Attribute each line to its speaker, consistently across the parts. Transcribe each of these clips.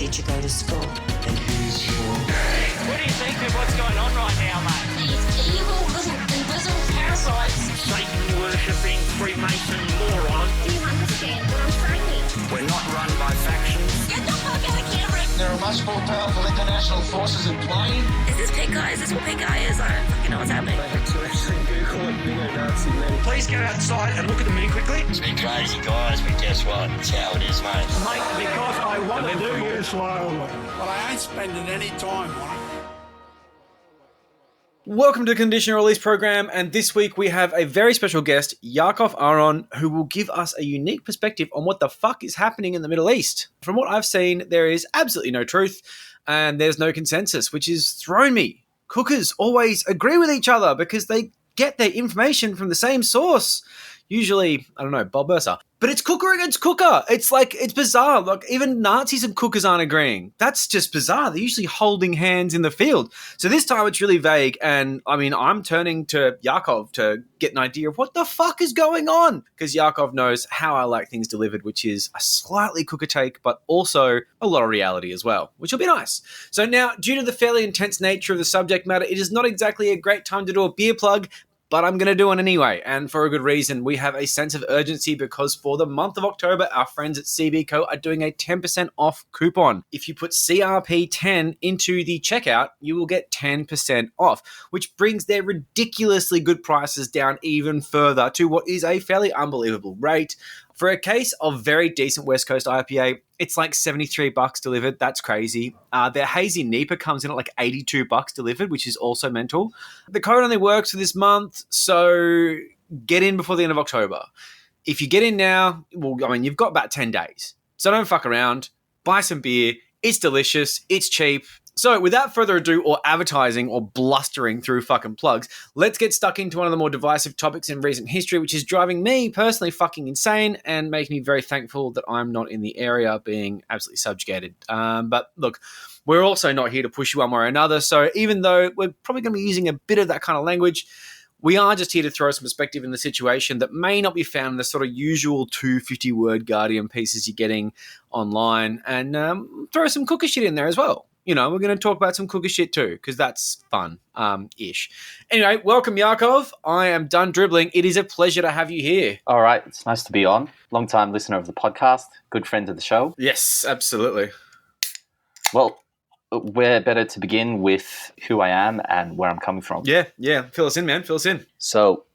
Speaker 1: did you go to school?
Speaker 2: And here's your...
Speaker 3: What do you think of what's going on right now, mate?
Speaker 4: These evil little invisible parasites.
Speaker 3: Satan-worshipping Freemason moron.
Speaker 4: Do you understand what I'm saying?
Speaker 3: We're not run by factions.
Speaker 4: Get the fuck out of camera!
Speaker 5: There are much more powerful international forces in play.
Speaker 4: Is this pink guy? Is this what pink guy is? I don't fucking know what's happening.
Speaker 3: Please go outside and look at the me quickly.
Speaker 2: It's been crazy, guys, but guess what? It's how it is, mate.
Speaker 3: Mate, because I want to do you slowly.
Speaker 5: Well, I ain't spending any time on it.
Speaker 6: Welcome to the Conditional Release Program, and this week we have a very special guest, Yaakov Aharon, who will give us a unique perspective on what the fuck is happening in the Middle East. From what I've seen, there is absolutely no truth, and there's no consensus, which has thrown me. Cookers always agree with each other because they get their information from the same source. Usually, I don't know, Bob Mercer. But it's cooker against cooker. It's bizarre. Like, even Nazis and cookers aren't agreeing. That's just bizarre. They're usually holding hands in the field. So this time it's really vague. And, I mean, I'm turning to Yaakov to get an idea of what the fuck is going on. Because Yaakov knows how I like things delivered, which is a slightly cooker take, but also a lot of reality as well, which will be nice. So now, due to the fairly intense nature of the subject matter, it is not exactly a great time to do a beer plug, but I'm going to do it anyway, and for a good reason. We have a sense of urgency because for the month of October, our friends at CBCO are doing a 10% off coupon. If you put CRP10 into the checkout, you will get 10% off, which brings their ridiculously good prices down even further to what is a fairly unbelievable rate. For a case of very decent West Coast IPA, it's like $73 delivered. That's crazy. Their Hazy Nipa comes in at like $82 delivered, which is also mental. The code only works for this month, so get in before the end of October. If you get in now, well, I mean, you've got about 10 days. So don't fuck around. Buy some beer. It's delicious. It's cheap. So without further ado or advertising or blustering through fucking plugs, let's get stuck into one of the more divisive topics in recent history, which is driving me personally fucking insane and making me very thankful that I'm not in the area being absolutely subjugated. But look, we're also not here to push you one way or another. So even though we're probably going to be using a bit of that kind of language, we are just here to throw some perspective in the situation that may not be found in the sort of usual 250-word Guardian pieces you're getting online, and throw some cooker shit in there as well. You know, we're going to talk about some cooker shit too, because that's fun-ish. Anyway, welcome, Yaakov. I am done dribbling. It is a pleasure to have you here.
Speaker 7: All right. It's nice to be on. Long-time listener of the podcast. Good friend of the show.
Speaker 6: Yes, absolutely.
Speaker 7: Well, where better to begin with who I am and where I'm coming from.
Speaker 6: Yeah. Fill us in, man. Fill us in.
Speaker 7: So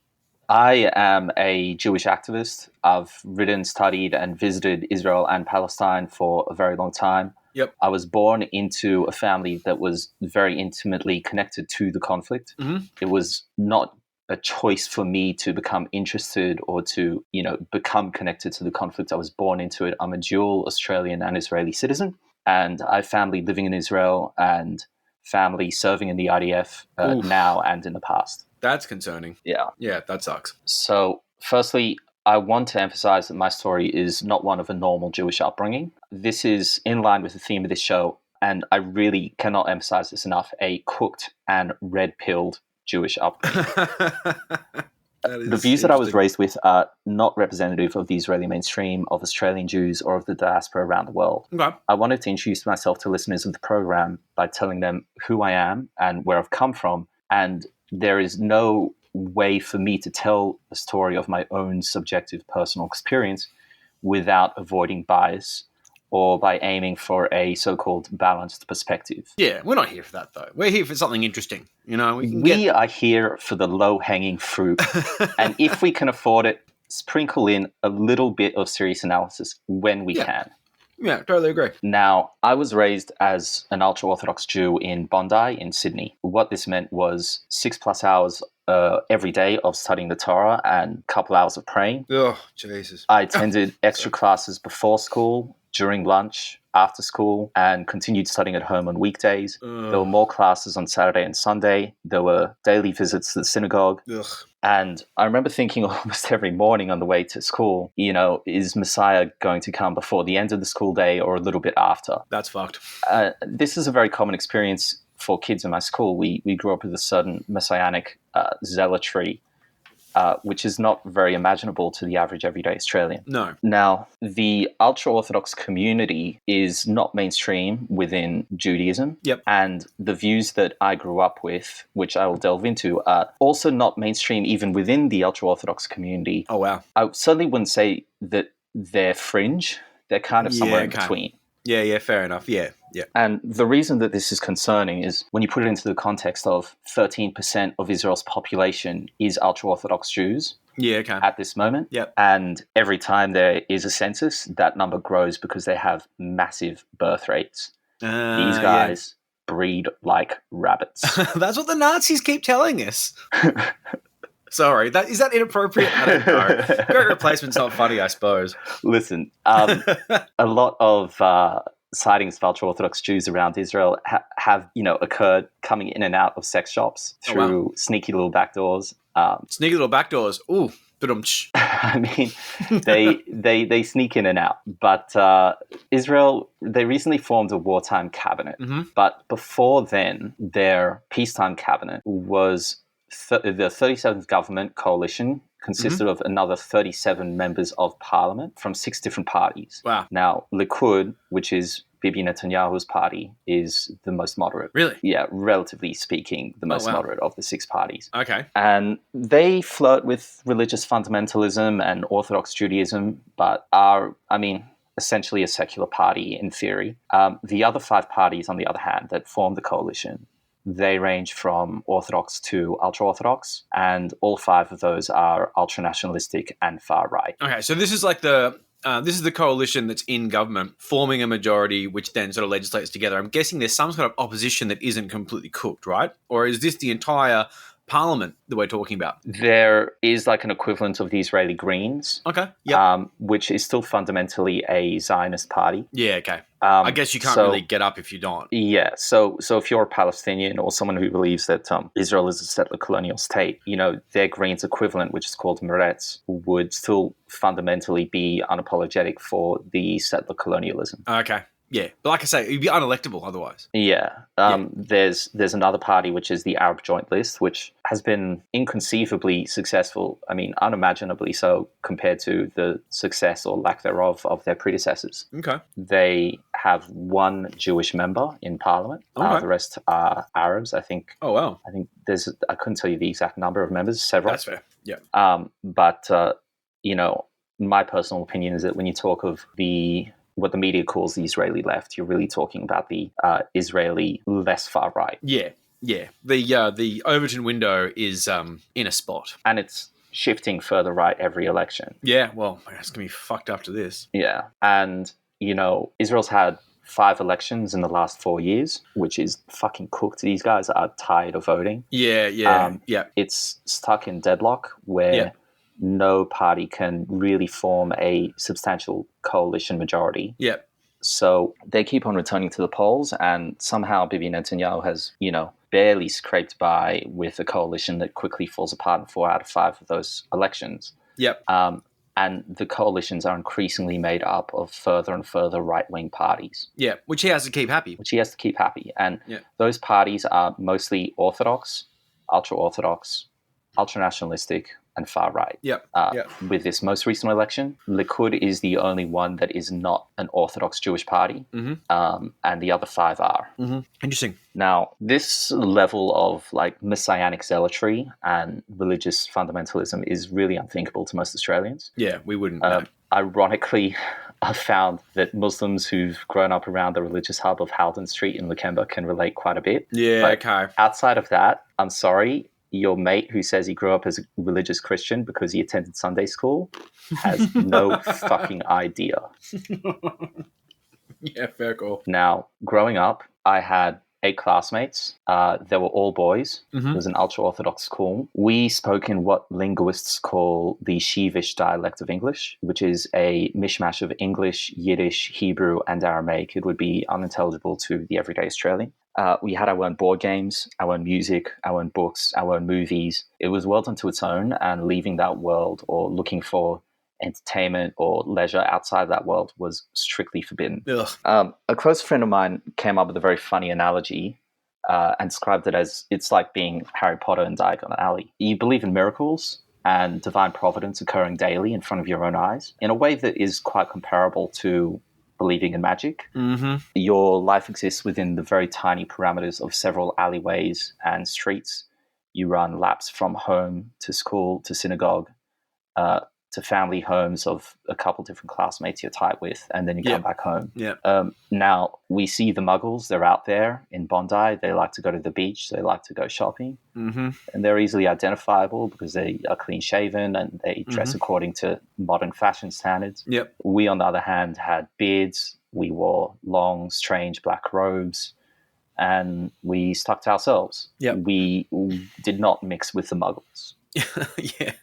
Speaker 7: I am a Jewish activist. I've written, studied, and visited Israel and Palestine for a very long time.
Speaker 6: Yep.
Speaker 7: I was born into a family that was very intimately connected to the conflict.
Speaker 6: Mm-hmm.
Speaker 7: It was not a choice for me to become interested or to, become connected to the conflict. I was born into it. I'm a dual Australian and Israeli citizen, and I have family living in Israel and family serving in the IDF now and in the past.
Speaker 6: That's concerning.
Speaker 7: Yeah.
Speaker 6: Yeah, that sucks.
Speaker 7: So, firstly, I want to emphasize that my story is not one of a normal Jewish upbringing. This is in line with the theme of this show, and I really cannot emphasize this enough, a cooked and red-pilled Jewish upbringing. The views that I was raised with are not representative of the Israeli mainstream, of Australian Jews, or of the diaspora around the world.
Speaker 6: Okay.
Speaker 7: I wanted to introduce myself to listeners of the program by telling them who I am and where I've come from, and there is no way for me to tell a story of my own subjective personal experience without avoiding bias or by aiming for a so-called balanced perspective.
Speaker 6: Yeah, we're not here for that, though. We're here for something interesting. You know,
Speaker 7: we are here for the low-hanging fruit. And if we can afford it, sprinkle in a little bit of serious analysis when we can.
Speaker 6: Yeah, totally agree.
Speaker 7: Now, I was raised as an ultra-orthodox Jew in Bondi in Sydney. What this meant was 6+ hours every day of studying the Torah and a couple hours of praying.
Speaker 6: Oh, Jesus.
Speaker 7: I attended extra classes before school, during lunch, after school, and continued studying at home on weekdays. There were more classes on Saturday and Sunday. There were daily visits to the synagogue.
Speaker 6: Ugh.
Speaker 7: And I remember thinking almost every morning on the way to school, is Messiah going to come before the end of the school day or a little bit after?
Speaker 6: That's fucked.
Speaker 7: This is a very common experience for kids in my school. We grew up with a certain messianic zealotry which is not very imaginable to the average everyday Australian.
Speaker 6: No.
Speaker 7: Now, the ultra-Orthodox community is not mainstream within Judaism.
Speaker 6: Yep.
Speaker 7: And the views that I grew up with, which I will delve into, are also not mainstream even within the ultra-Orthodox community.
Speaker 6: Oh, wow.
Speaker 7: I certainly wouldn't say that they're fringe. They're kind of somewhere in
Speaker 6: okay.
Speaker 7: between.
Speaker 6: Yeah, fair enough. Yeah.
Speaker 7: And the reason that this is concerning is when you put it into the context of 13% of Israel's population is ultra-Orthodox Jews.
Speaker 6: Yeah, okay.
Speaker 7: At this moment.
Speaker 6: Yep.
Speaker 7: And every time there is a census, that number grows because they have massive birth rates. These guys breed like rabbits.
Speaker 6: That's what the Nazis keep telling us. Sorry, is that inappropriate? I don't know. Great Replacement's not funny, I suppose.
Speaker 7: Listen, a lot of sightings of ultra-Orthodox Jews around Israel have occurred coming in and out of sex shops through sneaky little back doors.
Speaker 6: Sneaky little back doors. Ooh, ba-dum-tsh.
Speaker 7: I mean, they sneak in and out. But Israel, they recently formed a wartime cabinet. Mm-hmm. But before then, their peacetime cabinet was the 37th government coalition consisted of another 37 members of parliament from 6 different parties.
Speaker 6: Wow.
Speaker 7: Now, Likud, which is Bibi Netanyahu's party, is the most moderate.
Speaker 6: Really?
Speaker 7: Yeah, relatively speaking, the most moderate of the 6 parties.
Speaker 6: Okay.
Speaker 7: And they flirt with religious fundamentalism and Orthodox Judaism, but are, essentially a secular party in theory. The other 5 parties, on the other hand, that form the coalition, they range from Orthodox to ultra-Orthodox, and all 5 of those are ultra-nationalistic and far-right.
Speaker 6: Okay, so this is like this is the coalition that's in government, forming a majority, which then sort of legislates together. I'm guessing there's some sort of opposition that isn't completely cooked, right? Or is this the entire parliament that we're talking about?
Speaker 7: There is like an equivalent of the Israeli Greens.
Speaker 6: Okay, yeah.
Speaker 7: Which is still fundamentally a Zionist party.
Speaker 6: Yeah, okay. I guess you can't really get up if you don't.
Speaker 7: Yeah, so if you're a Palestinian or someone who believes that Israel is a settler colonial state, their Greens equivalent, which is called Meretz, would still fundamentally be unapologetic for the settler colonialism.
Speaker 6: Okay. Yeah, but like I say, it'd be unelectable otherwise.
Speaker 7: Yeah. There's another party, which is the Arab Joint List, which has been inconceivably successful, unimaginably so compared to the success or lack thereof of their predecessors.
Speaker 6: Okay.
Speaker 7: They have 1 Jewish member in parliament.
Speaker 6: Okay.
Speaker 7: The rest are Arabs, I think.
Speaker 6: Oh, wow.
Speaker 7: I think I couldn't tell you the exact number of members, several.
Speaker 6: That's fair, yeah.
Speaker 7: But my personal opinion is that when you talk of what the media calls the Israeli left, you're really talking about the Israeli less far right.
Speaker 6: Yeah. The Overton window is in a spot.
Speaker 7: And it's shifting further right every election.
Speaker 6: Yeah, well, it's going to be fucked after this.
Speaker 7: Yeah. And, Israel's had 5 elections in the last 4 years, which is fucking cooked. These guys are tired of voting.
Speaker 6: Yeah.
Speaker 7: It's stuck in deadlock where no party can really form a substantial coalition majority.
Speaker 6: Yeah.
Speaker 7: So they keep on returning to the polls, and somehow Bibi Netanyahu has, barely scraped by with a coalition that quickly falls apart in 4 out of 5 of those elections.
Speaker 6: Yep.
Speaker 7: And the coalitions are increasingly made up of further and further right-wing parties.
Speaker 6: Yeah, which he has to keep happy.
Speaker 7: And those parties are mostly Orthodox, ultra-Orthodox, ultra-nationalistic, and far right. With this most recent election, Likud is the only one that is not an Orthodox Jewish party, and the other 5 are.
Speaker 6: Mm-hmm. Interesting.
Speaker 7: Now, this level of messianic zealotry and religious fundamentalism is really unthinkable to most Australians.
Speaker 6: Yeah, we wouldn't. No.
Speaker 7: Ironically, I've found that Muslims who've grown up around the religious hub of Halden Street in Lakemba can relate quite a bit.
Speaker 6: Yeah,
Speaker 7: but
Speaker 6: okay.
Speaker 7: Outside of that, I'm sorry, your mate who says he grew up as a religious Christian because he attended Sunday school has no fucking idea.
Speaker 6: Yeah, fair call.
Speaker 7: Now, growing up, I had 8 classmates. They were all boys. Mm-hmm. It was an ultra-Orthodox school. We spoke in what linguists call the Shivish dialect of English, which is a mishmash of English, Yiddish, Hebrew, and Aramaic. It would be unintelligible to the everyday Australian. We had our own board games, our own music, our own books, our own movies. It was a world unto its own, and leaving that world or looking for entertainment or leisure outside that world was strictly forbidden. A close friend of mine came up with a very funny analogy and described it as it's like being Harry Potter in Diagon Alley. You believe in miracles, and divine providence occurring daily in front of your own eyes in a way that is quite comparable to believing in magic.
Speaker 6: Mm-hmm.
Speaker 7: Your life exists within the very tiny parameters of several alleyways and streets. You run laps from home to school to synagogue, to family homes of a couple different classmates you're tight with, and then you come back home.
Speaker 6: Yeah.
Speaker 7: Now, we see the Muggles. They're out there in Bondi. They like to go to the beach. They like to go shopping.
Speaker 6: Mm-hmm.
Speaker 7: And they're easily identifiable because they are clean-shaven and they dress according to modern fashion standards.
Speaker 6: Yep.
Speaker 7: We, on the other hand, had beards. We wore long, strange black robes. And we stuck to ourselves.
Speaker 6: Yep.
Speaker 7: We did not mix with the Muggles.
Speaker 6: Yeah.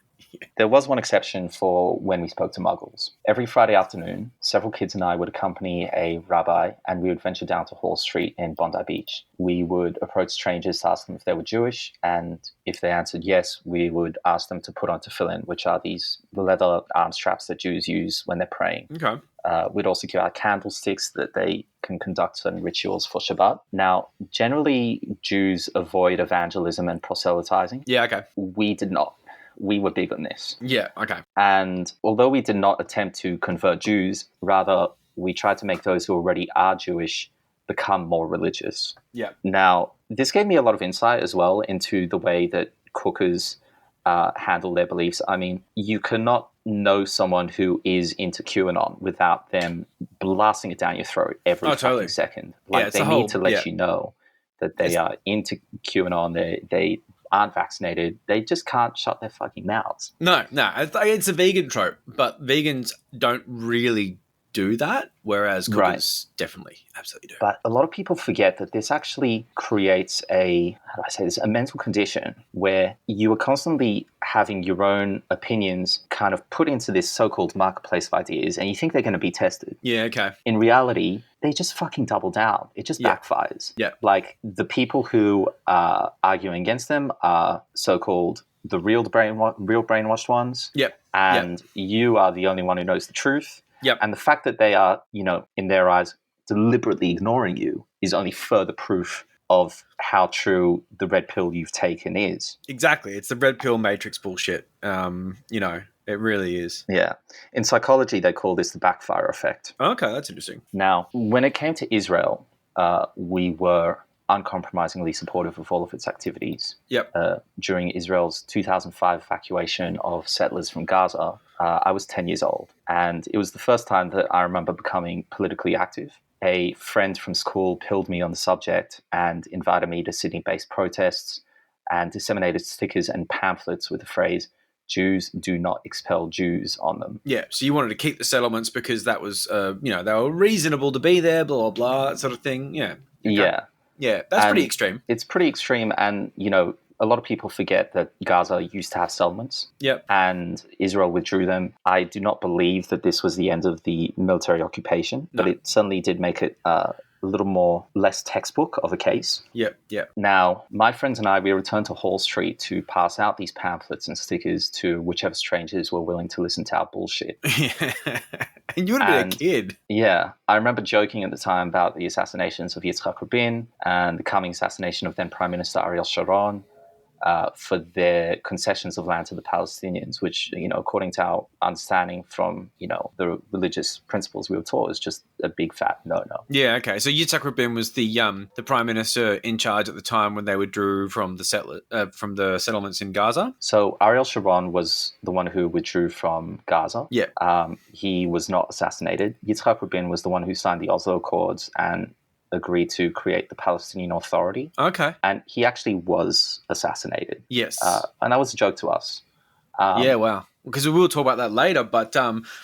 Speaker 7: There was one exception for when we spoke to Muggles. Every Friday afternoon, several kids and I would accompany a rabbi, and we would venture down to Hall Street in Bondi Beach. We would approach strangers to ask them if they were Jewish, and if they answered yes, we would ask them to put on tefillin, which are the leather arm straps that Jews use when they're praying.
Speaker 6: Okay.
Speaker 7: We'd also give out candlesticks that they can conduct certain rituals for Shabbat. Now, generally, Jews avoid evangelism and proselytizing.
Speaker 6: Yeah, okay.
Speaker 7: We did not. We were big on this.
Speaker 6: Yeah, okay.
Speaker 7: And although we did not attempt to convert Jews, rather, we tried to make those who already are Jewish become more religious.
Speaker 6: Yeah.
Speaker 7: Now, this gave me a lot of insight as well into the way that cookers handle their beliefs. I mean, you cannot know someone who is into QAnon without them blasting it down your throat every fucking second. Like, they need to let you know that they are into QAnon. They aren't vaccinated. They just can't shut their fucking mouths.
Speaker 6: No. It's a vegan trope, but vegans don't really do that, whereas cookers definitely, absolutely do.
Speaker 7: But a lot of people forget that this actually creates a mental condition where you are constantly having your own opinions kind of put into this so-called marketplace of ideas, and you think they're going to be tested.
Speaker 6: Yeah, okay.
Speaker 7: In reality, they just fucking double down. It just backfires.
Speaker 6: Yeah.
Speaker 7: Like, the people who are arguing against them are so-called the real brainwashed ones.
Speaker 6: Yep.
Speaker 7: And you are the only one who knows the truth.
Speaker 6: Yep.
Speaker 7: And the fact that they are, in their eyes, deliberately ignoring you is only further proof of how true the red pill you've taken is.
Speaker 6: Exactly. It's the red pill matrix bullshit. It really is.
Speaker 7: Yeah. In psychology, they call this the backfire effect.
Speaker 6: Okay, that's interesting.
Speaker 7: Now, when it came to Israel, we were uncompromisingly supportive of all of its activities.
Speaker 6: Yep.
Speaker 7: During Israel's 2005 evacuation of settlers from Gaza, I was 10 years old, and it was the first time that I remember becoming politically active. A friend from school pilled me on the subject and invited me to Sydney-based protests and disseminated stickers and pamphlets with the phrase, "Jews do not expel Jews" on them.
Speaker 6: Yeah, so you wanted to keep the settlements because that was, they were reasonable to be there, blah, blah, blah, that sort of thing. Yeah. Okay.
Speaker 7: Yeah.
Speaker 6: Yeah, that's pretty extreme.
Speaker 7: It's pretty extreme, and, a lot of people forget that Gaza used to have settlements.
Speaker 6: Yep.
Speaker 7: And Israel withdrew them. I do not believe that this was the end of the military occupation, but it certainly did make it a little less textbook of a case.
Speaker 6: Yep.
Speaker 7: Now, my friends and I, we returned to Hall Street to pass out these pamphlets and stickers to whichever strangers were willing to listen to our bullshit.
Speaker 6: And you would have been a kid.
Speaker 7: Yeah. I remember joking at the time about the assassinations of Yitzhak Rabin and the coming assassination of then Prime Minister Ariel Sharon, for their concessions of land to the Palestinians, which, according to our understanding from, the religious principles we were taught, is just a big fat no-no. Yeah,
Speaker 6: okay. So Yitzhak Rabin was the prime minister in charge at the time when they withdrew from the settlements in Gaza.
Speaker 7: So Ariel Sharon was the one who withdrew from Gaza.
Speaker 6: Yeah.
Speaker 7: He was not assassinated. Yitzhak Rabin was the one who signed the Oslo Accords and agreed to create the Palestinian Authority.
Speaker 6: Okay.
Speaker 7: And he actually was assassinated.
Speaker 6: Yes.
Speaker 7: And that was a joke to us.
Speaker 6: Yeah, wow. Because we will talk about that later, but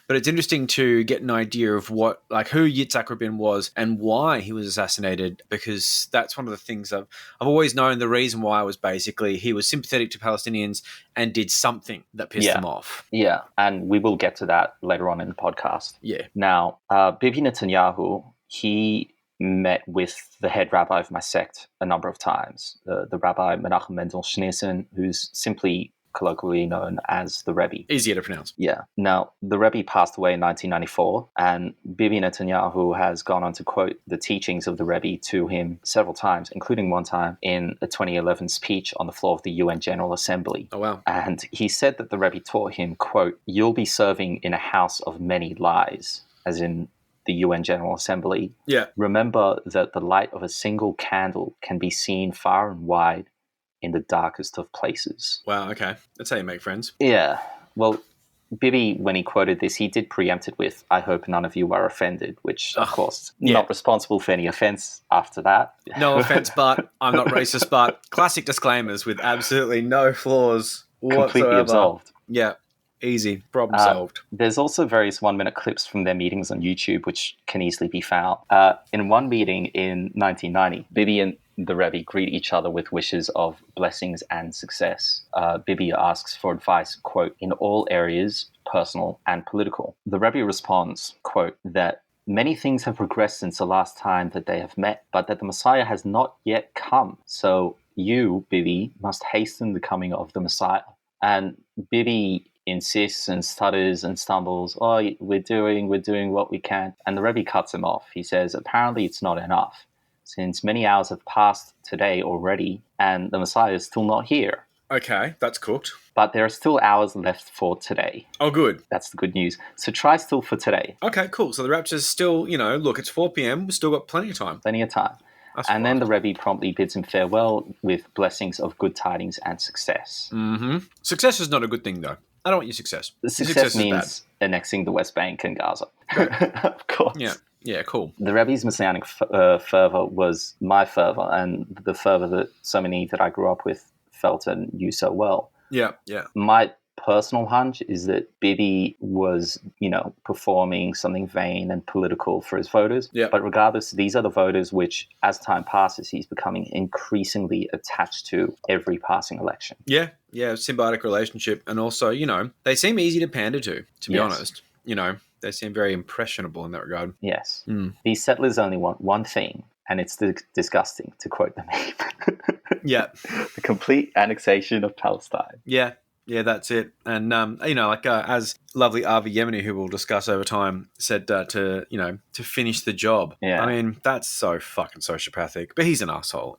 Speaker 6: it's interesting to get an idea of who Yitzhak Rabin was and why he was assassinated, because that's one of the things I've always known. The reason why was basically he was sympathetic to Palestinians and did something that pissed them off.
Speaker 7: Yeah, and we will get to that later on in the podcast.
Speaker 6: Yeah.
Speaker 7: Now, Bibi Netanyahu, he met with the head rabbi of my sect a number of times, the Rabbi Menachem Mendel Schneerson, who's simply colloquially known as the Rebbe.
Speaker 6: Easier to pronounce.
Speaker 7: Yeah. Now, the Rebbe passed away in 1994, and Bibi Netanyahu has gone on to quote the teachings of the Rebbe to him several times, including one time in a 2011 speech on the floor of the UN General Assembly.
Speaker 6: Oh, wow.
Speaker 7: And he said that the Rebbe taught him, quote, "You'll be serving in a house of many lies," as in the UN General Assembly.
Speaker 6: Yeah.
Speaker 7: Remember that the light of a single candle can be seen far and wide in the darkest of places.
Speaker 6: Wow, okay. That's how you make friends.
Speaker 7: Yeah. Well, Bibi, when he quoted this, he did preempt it with, "I hope none of you are offended," which, of course,
Speaker 6: yeah.
Speaker 7: not responsible for any offense after that.
Speaker 6: No offense, but I'm not racist, but classic disclaimers with absolutely no flaws whatsoever.
Speaker 7: Completely absolved.
Speaker 6: Yeah. Easy. Problem solved.
Speaker 7: There's also various 1-minute clips from their meetings on YouTube, which can easily be found. In one meeting in 1990, Bibi and the Rebbe greet each other with wishes of blessings and success. Bibi asks for advice, quote, "in all areas, personal and political." The Rebbe responds, quote, that many things have progressed since the last time that they have met, but that the Messiah has not yet come. So you, Bibi, must hasten the coming of the Messiah. And Bibi insists and stutters and stumbles, "Oh, we're doing what we can." And the Rebbe cuts him off. He says, "Apparently it's not enough, since many hours have passed today already, and the Messiah is still not here.
Speaker 6: Okay, that's cooked.
Speaker 7: But there are still hours left for today."
Speaker 6: Oh, good.
Speaker 7: That's the good news. So try still for today.
Speaker 6: Okay, cool. So the rapture's still, look, it's 4 p.m. We've still got plenty of time.
Speaker 7: Plenty of time.
Speaker 6: That's
Speaker 7: and then
Speaker 6: fine.
Speaker 7: the Rebbe promptly bids him farewell with blessings of good tidings and success.
Speaker 6: Mm-hmm. Success is not a good thing, though. I don't want your success.
Speaker 7: The
Speaker 6: Your
Speaker 7: success
Speaker 6: is
Speaker 7: means annexing the West Bank and Gaza. Of course.
Speaker 6: bad. Yeah, cool.
Speaker 7: The Rebbe's messianic fervor was my fervor, and the fervor that so many that I grew up with felt and knew so well.
Speaker 6: Yeah.
Speaker 7: My personal hunch is that Bibi was, performing something vain and political for his voters.
Speaker 6: Yeah.
Speaker 7: But regardless, these are the voters which, as time passes, he's becoming increasingly attached to every passing election.
Speaker 6: Yeah, symbiotic relationship. And also, they seem easy to pander to be
Speaker 7: Yes.
Speaker 6: honest. They seem very impressionable in that regard.
Speaker 7: Yes.
Speaker 6: Mm.
Speaker 7: These settlers only want one thing, and it's disgusting, to quote the meme.
Speaker 6: Yeah.
Speaker 7: The complete annexation of Palestine.
Speaker 6: Yeah, that's it. And, as lovely Avi Yemeni, who we'll discuss over time, said to finish the job.
Speaker 7: Yeah.
Speaker 6: I mean, that's so fucking sociopathic. But he's an asshole,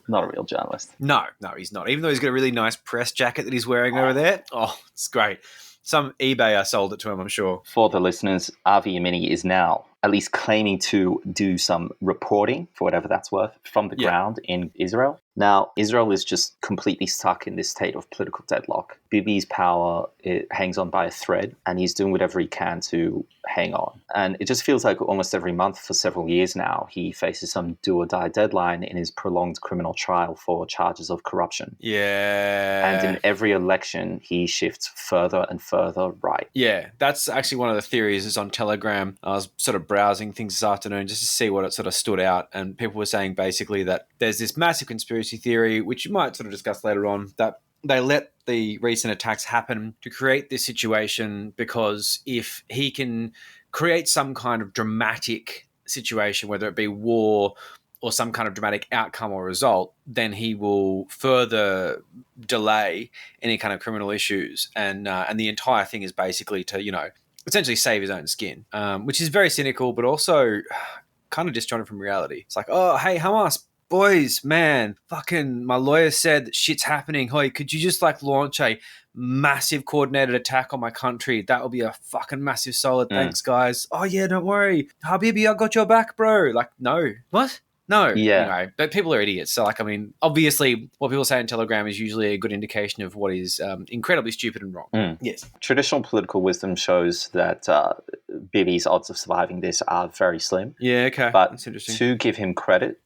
Speaker 7: Not a real journalist.
Speaker 6: No, he's not. Even though he's got a really nice press jacket that he's wearing over there. Oh, it's great. Some eBayer sold it to him, I'm sure.
Speaker 7: For the listeners, Avi Yemeni is now at least claiming to do some reporting, for whatever that's worth, from the ground in Israel. Now, Israel is just completely stuck in this state of political deadlock. Bibi's power, it hangs on by a thread, and he's doing whatever he can to hang on. And it just feels like almost every month for several years now, he faces some do-or-die deadline in his prolonged criminal trial for charges of corruption.
Speaker 6: Yeah.
Speaker 7: And in every election, he shifts further and further right.
Speaker 6: Yeah, that's actually one of the theories is on Telegram. I was sort of browsing things this afternoon just to see what it sort of stood out. And people were saying basically that there's this massive conspiracy theory, which you might sort of discuss later on, that they let the recent attacks happen to create this situation because if he can create some kind of dramatic situation, whether it be war or some kind of dramatic outcome or result, then he will further delay any kind of criminal issues. And the entire thing is basically to, essentially save his own skin, which is very cynical, but also kind of disjointed from reality. It's like, oh, hey, Hamas, boys, man, fucking my lawyer said that shit's happening. Hey, could you just launch a massive coordinated attack on my country? That will be a fucking massive solid. Thanks, guys. Oh, yeah, don't worry. Habibi, I got your back, bro. No. What? No.
Speaker 7: Yeah.
Speaker 6: Anyway, but people are idiots. So, obviously, what people say in Telegram is usually a good indication of what is incredibly stupid and wrong. Yes.
Speaker 7: Traditional political wisdom shows that Bibi's odds of surviving this are very slim.
Speaker 6: Yeah, okay.
Speaker 7: But
Speaker 6: that's interesting.
Speaker 7: to give him credit,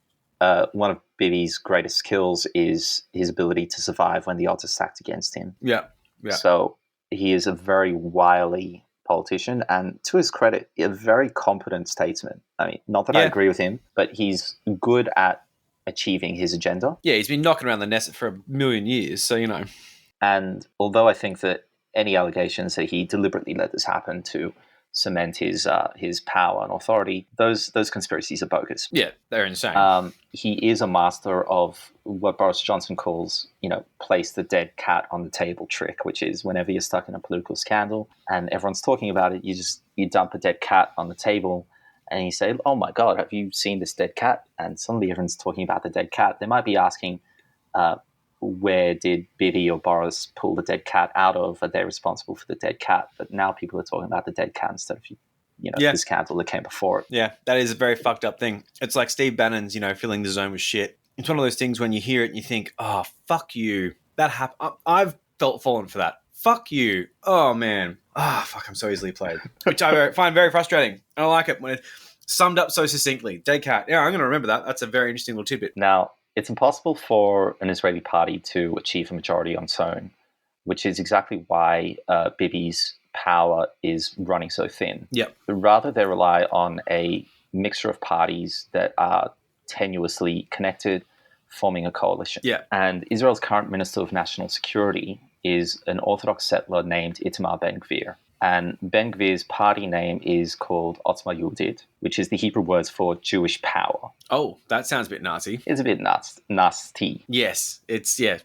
Speaker 7: one of Bibi's greatest skills is his ability to survive when the odds are stacked against him.
Speaker 6: Yeah.
Speaker 7: So he is a very wily politician, and to his credit, a very competent statesman. I mean, not that I agree with him, but he's good at achieving his agenda.
Speaker 6: Yeah, he's been knocking around the nest for a million years, so
Speaker 7: And although I think that any allegations that he deliberately let this happen to cement his power and authority. Those conspiracies are bogus.
Speaker 6: Yeah, they're insane.
Speaker 7: He is a master of what Boris Johnson calls, place the dead cat on the table trick, which is whenever you're stuck in a political scandal and everyone's talking about it, you dump a dead cat on the table and you say, "Oh my God, have you seen this dead cat?" And suddenly everyone's talking about the dead cat. They might be asking, where did Bibi or Boris pull the dead cat out of? Are they responsible for the dead cat? But now people are talking about the dead cat instead of the scandal that came before it.
Speaker 6: Yeah, that is a very fucked up thing. It's like Steve Bannon's, filling the zone with shit. It's one of those things when you hear it and you think, oh, fuck you. That happened. I've fallen for that. Fuck you. Oh, man. Fuck, I'm so easily played. Which I find very frustrating. I like it when it's summed up so succinctly. Dead cat. Yeah, I'm going to remember that. That's a very interesting little tidbit.
Speaker 7: Now, it's impossible for an Israeli party to achieve a majority on its own, which is exactly why Bibi's power is running so thin.
Speaker 6: Yep.
Speaker 7: Rather, they rely on a mixture of parties that are tenuously connected, forming a coalition.
Speaker 6: Yeah.
Speaker 7: And Israel's current Minister of National Security is an Orthodox settler named Itamar Ben-Gvir. And Ben-Gvir's party name is called Otzma Yehudit, which is the Hebrew words for Jewish power.
Speaker 6: Oh, that sounds a bit Nazi.
Speaker 7: It's a bit nasty.
Speaker 6: Yes,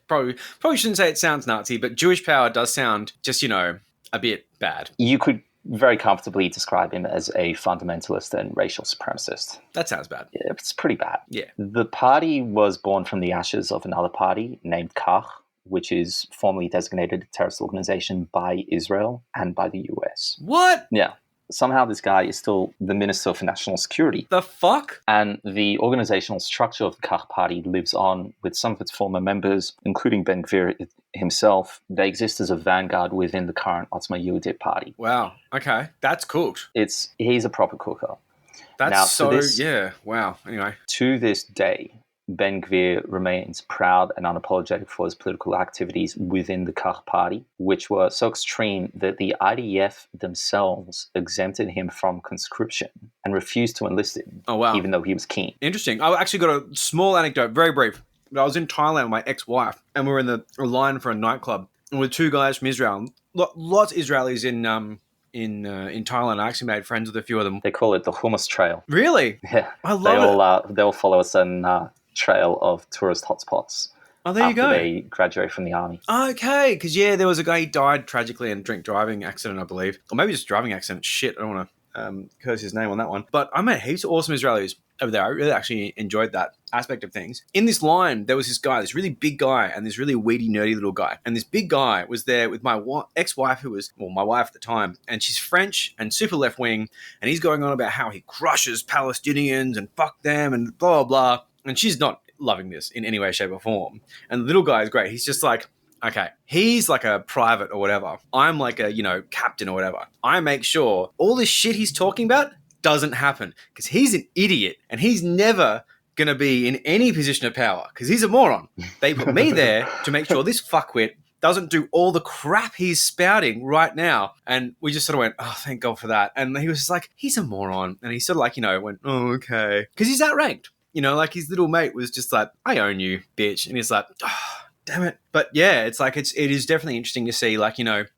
Speaker 6: probably shouldn't say it sounds Nazi, but Jewish power does sound just, a bit bad.
Speaker 7: You could very comfortably describe him as a fundamentalist and racial supremacist.
Speaker 6: That sounds bad.
Speaker 7: Yeah, it's pretty bad.
Speaker 6: Yeah.
Speaker 7: The party was born from the ashes of another party named Kach, which is formally designated a terrorist organization by Israel and by the US.
Speaker 6: What?
Speaker 7: Yeah. Somehow this guy is still the Minister for National Security.
Speaker 6: The fuck?
Speaker 7: And the organizational structure of the Kach party lives on with some of its former members, including Ben-Gvir himself. They exist as a vanguard within the current Otzma Yehudit party.
Speaker 6: Wow. Okay. That's cooked.
Speaker 7: He's a proper cooker.
Speaker 6: That's wow. Anyway.
Speaker 7: To this day, Ben-Gvir remains proud and unapologetic for his political activities within the Kach party, which were so extreme that the IDF themselves exempted him from conscription and refused to enlist him.
Speaker 6: Oh, wow.
Speaker 7: Even though he was keen.
Speaker 6: Interesting. I actually got a small anecdote, very brief. I was in Thailand with my ex-wife, and we were in a line for a nightclub, and with two guys from Israel. Lots of Israelis in Thailand. I actually made friends with a few of them.
Speaker 7: They call it the Hummus Trail.
Speaker 6: Really?
Speaker 7: Yeah.
Speaker 6: I love it.
Speaker 7: They all follow a certain trail of tourist hotspots.
Speaker 6: Oh, there you go.
Speaker 7: After they graduate from the army.
Speaker 6: Okay, because there was a guy who died tragically in a drink driving accident, I believe. Or maybe just driving accident. Shit, I don't want to curse his name on that one. But I met heaps of awesome Israelis over there. I really actually enjoyed that aspect of things. In this line, there was this guy, this really big guy, and this really weedy, nerdy little guy. And this big guy was there with my ex-wife, who was, my wife at the time, and she's French and super left-wing, and he's going on about how he crushes Palestinians and fuck them and blah, blah, blah. And she's not loving this in any way, shape, or form. And the little guy is great. He's just like, okay, he's like a private or whatever. I'm like a, captain or whatever. I make sure all this shit he's talking about doesn't happen because he's an idiot and he's never going to be in any position of power because he's a moron. They put me there to make sure this fuckwit doesn't do all the crap he's spouting right now. And we just sort of went, oh, thank God for that. And he was just like, he's a moron. And he sort of like, went, oh, okay. Because he's outranked. Like his little mate was just like, I own you, bitch. And he's like, oh, damn it. But yeah, it's like, it is definitely interesting to see, like,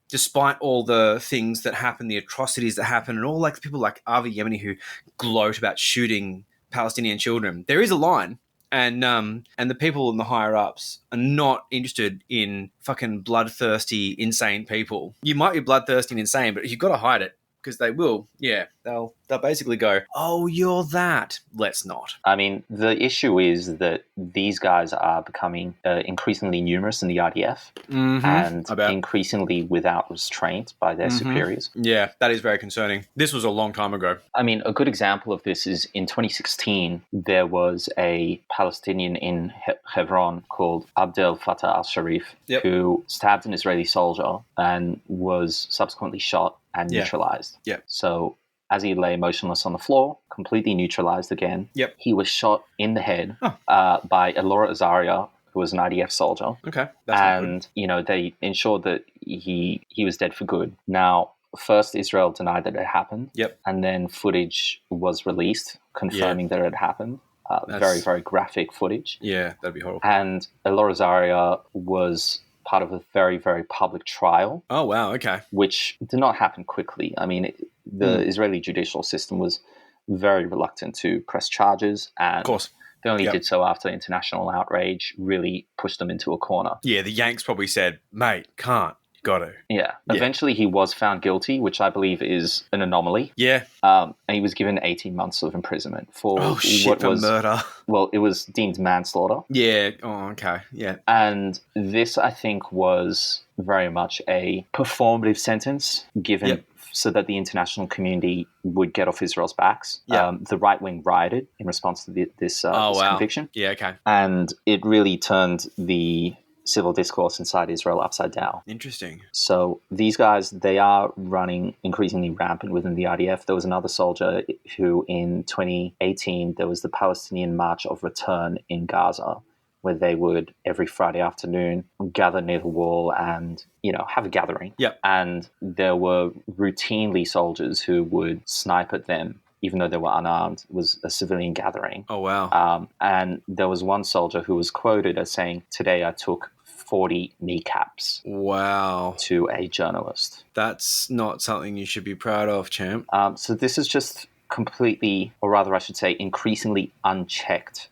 Speaker 6: despite all the things that happen, the atrocities that happen, and all like people like Avi Yemeni who gloat about shooting Palestinian children, there is a line. And the people in the higher ups are not interested in fucking bloodthirsty, insane people. You might be bloodthirsty and insane, but you've got to hide it. Because they will, they'll basically go, oh, you're that. Let's not.
Speaker 7: I mean, the issue is that these guys are becoming increasingly numerous in the IDF and increasingly without restraint by their superiors.
Speaker 6: Yeah, that is very concerning. This was a long time ago.
Speaker 7: I mean, a good example of this is in 2016, there was a Palestinian in Hebron called Abdel Fattah al-Sharif who stabbed an Israeli soldier and was subsequently shot and neutralized.
Speaker 6: Yeah.
Speaker 7: So as he lay motionless on the floor, completely neutralized again, he was shot in the head by Elora Azaria, who was an IDF soldier.
Speaker 6: Okay. That's
Speaker 7: they ensured that he was dead for good. Now, first Israel denied that it happened.
Speaker 6: Yep.
Speaker 7: And then footage was released confirming that it happened. Very, very graphic footage.
Speaker 6: Yeah, that'd be horrible.
Speaker 7: And Elora Azaria was part of a very, very public trial.
Speaker 6: Oh, wow. Okay.
Speaker 7: Which did not happen quickly. I mean, the Israeli judicial system was very reluctant to press charges, and
Speaker 6: Of course.
Speaker 7: they only
Speaker 6: Yep.
Speaker 7: did so after international outrage really pushed them into a corner.
Speaker 6: Yeah, the Yanks probably said, mate, can't. You got to.
Speaker 7: Yeah.
Speaker 6: Yeah.
Speaker 7: Eventually, he was found guilty, which I believe is an anomaly.
Speaker 6: Yeah.
Speaker 7: And he was given 18 months of imprisonment for
Speaker 6: Oh, shit,
Speaker 7: what
Speaker 6: for
Speaker 7: was
Speaker 6: murder.
Speaker 7: well, it was deemed manslaughter.
Speaker 6: Yeah. Oh, okay. Yeah.
Speaker 7: And this, I think, was very much a performative sentence given
Speaker 6: Yep.
Speaker 7: so that the international community would get off Israel's backs.
Speaker 6: Yep.
Speaker 7: The right wing rioted in response to this, this
Speaker 6: Oh, wow.
Speaker 7: conviction.
Speaker 6: Yeah, okay.
Speaker 7: And it really turned the civil discourse inside Israel upside down.
Speaker 6: Interesting.
Speaker 7: So these guys, they are running increasingly rampant within the IDF. There was another soldier who in 2018, there was the Palestinian March of Return in Gaza, where they would every Friday afternoon gather near the wall and, you know, have a gathering.
Speaker 6: Yep.
Speaker 7: And there were routinely soldiers who would snipe at them, even though they were unarmed. It was a civilian gathering.
Speaker 6: Oh, wow.
Speaker 7: And there was one soldier who was quoted as saying, "Today I took 40 kneecaps
Speaker 6: Wow.
Speaker 7: to a journalist."
Speaker 6: That's not something you should be proud of, champ.
Speaker 7: So this is just completely, or rather I should say, increasingly unchecked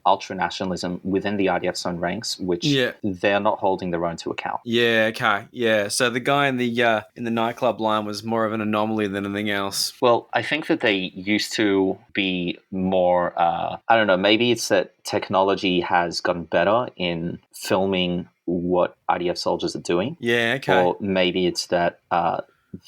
Speaker 7: ultra-nationalism within the IDF's own ranks, which
Speaker 6: Yeah.
Speaker 7: they're not holding their own to account.
Speaker 6: Yeah, okay. Yeah. So the guy in the nightclub line was more of an anomaly than anything else.
Speaker 7: Well, I think that they used to be more, I don't know, maybe it's that technology has gotten better in filming what IDF soldiers are doing.
Speaker 6: Yeah, okay.
Speaker 7: Or maybe it's that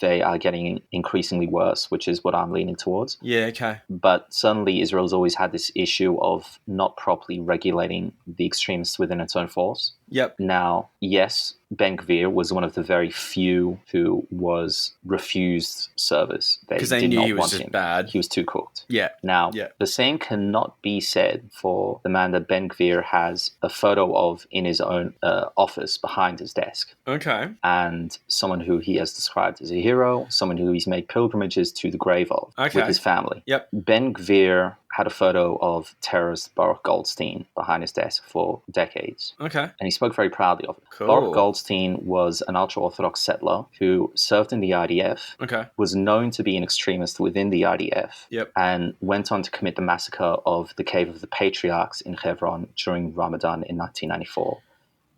Speaker 7: they are getting increasingly worse, which is what I'm leaning towards.
Speaker 6: Yeah, okay.
Speaker 7: But certainly Israel's always had this issue of not properly regulating the extremists within its own force.
Speaker 6: Yep.
Speaker 7: Now, yes, Ben Gvir was one of the very few who was refused service.
Speaker 6: Because they
Speaker 7: did
Speaker 6: knew
Speaker 7: not
Speaker 6: he was
Speaker 7: want
Speaker 6: just
Speaker 7: him.
Speaker 6: bad.
Speaker 7: He was too cooked.
Speaker 6: Yeah.
Speaker 7: Now,
Speaker 6: Yeah.
Speaker 7: the same cannot be said for the man that Ben Gvir has a photo of in his own office behind his desk.
Speaker 6: Okay.
Speaker 7: And someone who he has described as a hero, someone who he's made pilgrimages to the grave of
Speaker 6: Okay.
Speaker 7: with his family.
Speaker 6: Yep.
Speaker 7: Ben Gvir had a photo of terrorist Baruch Goldstein behind his desk for decades.
Speaker 6: Okay.
Speaker 7: And he spoke very proudly of it.
Speaker 6: Cool.
Speaker 7: Baruch Goldstein was an ultra-orthodox settler who served in the IDF,
Speaker 6: Okay.
Speaker 7: was known to be an extremist within the IDF,
Speaker 6: Yep.
Speaker 7: and went on to commit the massacre of the Cave of the Patriarchs in Hebron during Ramadan in 1994.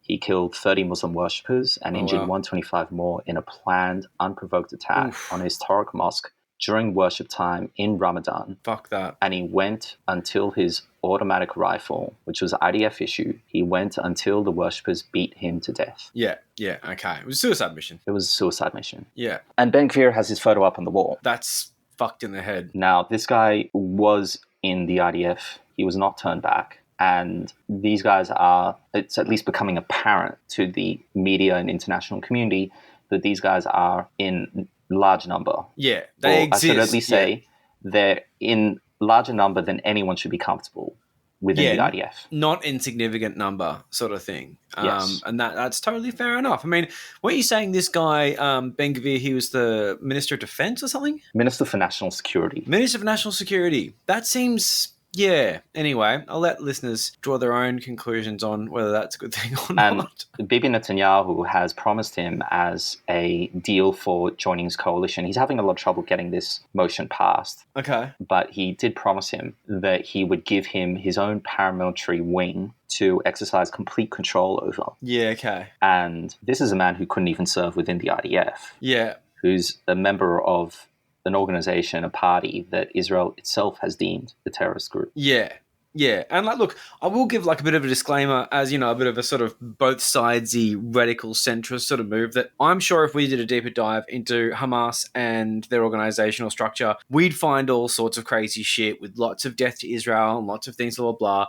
Speaker 7: He killed 30 Muslim worshippers and injured
Speaker 6: wow.
Speaker 7: 125 more in a planned, unprovoked attack
Speaker 6: Oof.
Speaker 7: on a historic mosque during worship time in Ramadan.
Speaker 6: Fuck that.
Speaker 7: And he went until his automatic rifle, which was IDF issue, he went until the worshippers beat him to death.
Speaker 6: Yeah. Yeah. Okay. It was a suicide mission.
Speaker 7: It was a suicide mission.
Speaker 6: Yeah.
Speaker 7: And Ben Gvir has his photo up on the wall.
Speaker 6: That's fucked in the head.
Speaker 7: Now, this guy was in the IDF. He was not turned back. And these guys are, it's at least becoming apparent to the media and international community that these guys are in large number.
Speaker 6: Yeah. They
Speaker 7: Or
Speaker 6: exist.
Speaker 7: I should at least say they're in larger number than anyone should be comfortable within the IDF.
Speaker 6: Not insignificant number sort of thing.
Speaker 7: Yes.
Speaker 6: And that's totally fair enough. I mean, weren't you saying this guy, Ben Gvir, he was the Minister of Defense or something?
Speaker 7: Minister for National Security.
Speaker 6: Minister for National Security. That seems... Yeah. Anyway, I'll let listeners draw their own conclusions on whether that's a good thing or
Speaker 7: And
Speaker 6: not.
Speaker 7: Bibi Netanyahu has promised him as a deal for joining his coalition. He's having a lot of trouble getting this motion passed,
Speaker 6: Okay.
Speaker 7: but he did promise him that he would give him his own paramilitary wing to exercise complete control over.
Speaker 6: Yeah, okay.
Speaker 7: And this is a man who couldn't even serve within the IDF,
Speaker 6: Yeah.
Speaker 7: who's a member of an organization, a party that Israel itself has deemed a terrorist group.
Speaker 6: Yeah. Yeah. And like, look, I will give like a bit of a disclaimer as, you know, a bit of a sort of both sidesy radical centrist sort of move that I'm sure if we did a deeper dive into Hamas and their organizational structure, we'd find all sorts of crazy shit with lots of death to Israel and lots of things, blah, blah, blah.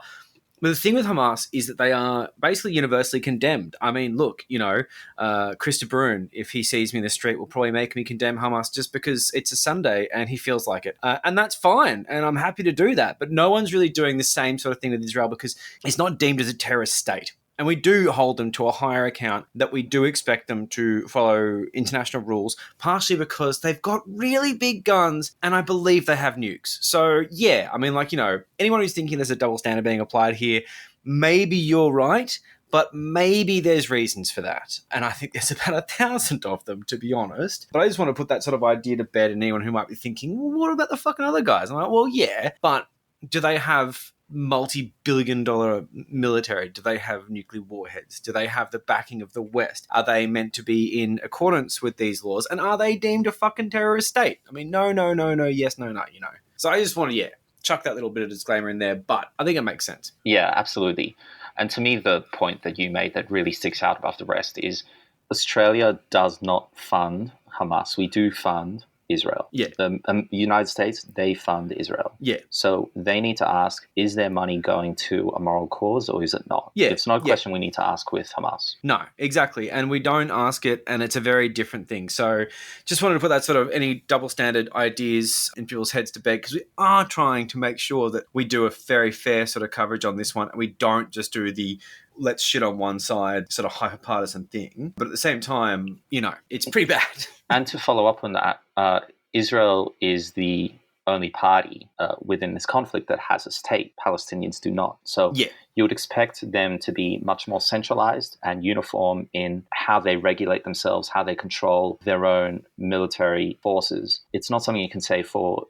Speaker 6: But the thing with Hamas is that they are basically universally condemned. I mean, look, you know, Chris de Bruyn, if he sees me in the street, will probably make me condemn Hamas just because it's a Sunday and he feels like it. And that's fine. And I'm happy to do that. But no one's really doing the same sort of thing with Israel because it's not deemed as a terrorist state. And we do hold them to a higher account that we do expect them to follow international rules, partially because they've got really big guns and I believe they have nukes. So, yeah, I mean, like, you know, anyone who's thinking there's a double standard being applied here, maybe you're right. but maybe there's reasons for that. And I think there's about 1,000 of them, to be honest. But I just want to put that sort of idea to bed, and anyone who might be thinking, well, what about the fucking other guys? I'm like, well, yeah, but do they have multi-billion-dollar military? Do they have nuclear warheads? Do they have the backing of the West? Are they meant to be in accordance with these laws? And are they deemed a fucking terrorist state? I mean, no, yes, no, you know. So I just want to, chuck that little bit of disclaimer in there, but I think it makes sense.
Speaker 7: Yeah, absolutely. And to me, the point that you made that really sticks out above the rest is Australia does not fund Hamas. We do fund Israel.
Speaker 6: Yeah.
Speaker 7: The United States, they fund Israel.
Speaker 6: Yeah.
Speaker 7: So they need to ask, is their money going to a moral cause or is it not?
Speaker 6: Yeah.
Speaker 7: It's not a question we need to ask with Hamas.
Speaker 6: No, exactly. And we don't ask it, and it's a very different thing. So just wanted to put that sort of any double standard ideas in people's heads to bed, because we are trying to make sure that we do a very fair sort of coverage on this one, and we don't just do the let's shit on one side sort of hyper-partisan thing. But at the same time, it's pretty bad.
Speaker 7: And to follow up on that, Israel is the only party within this conflict that has a state. Palestinians do not. So you would expect them to be much more centralized and uniform in how they regulate themselves, how they control their own military forces. It's not something you can say for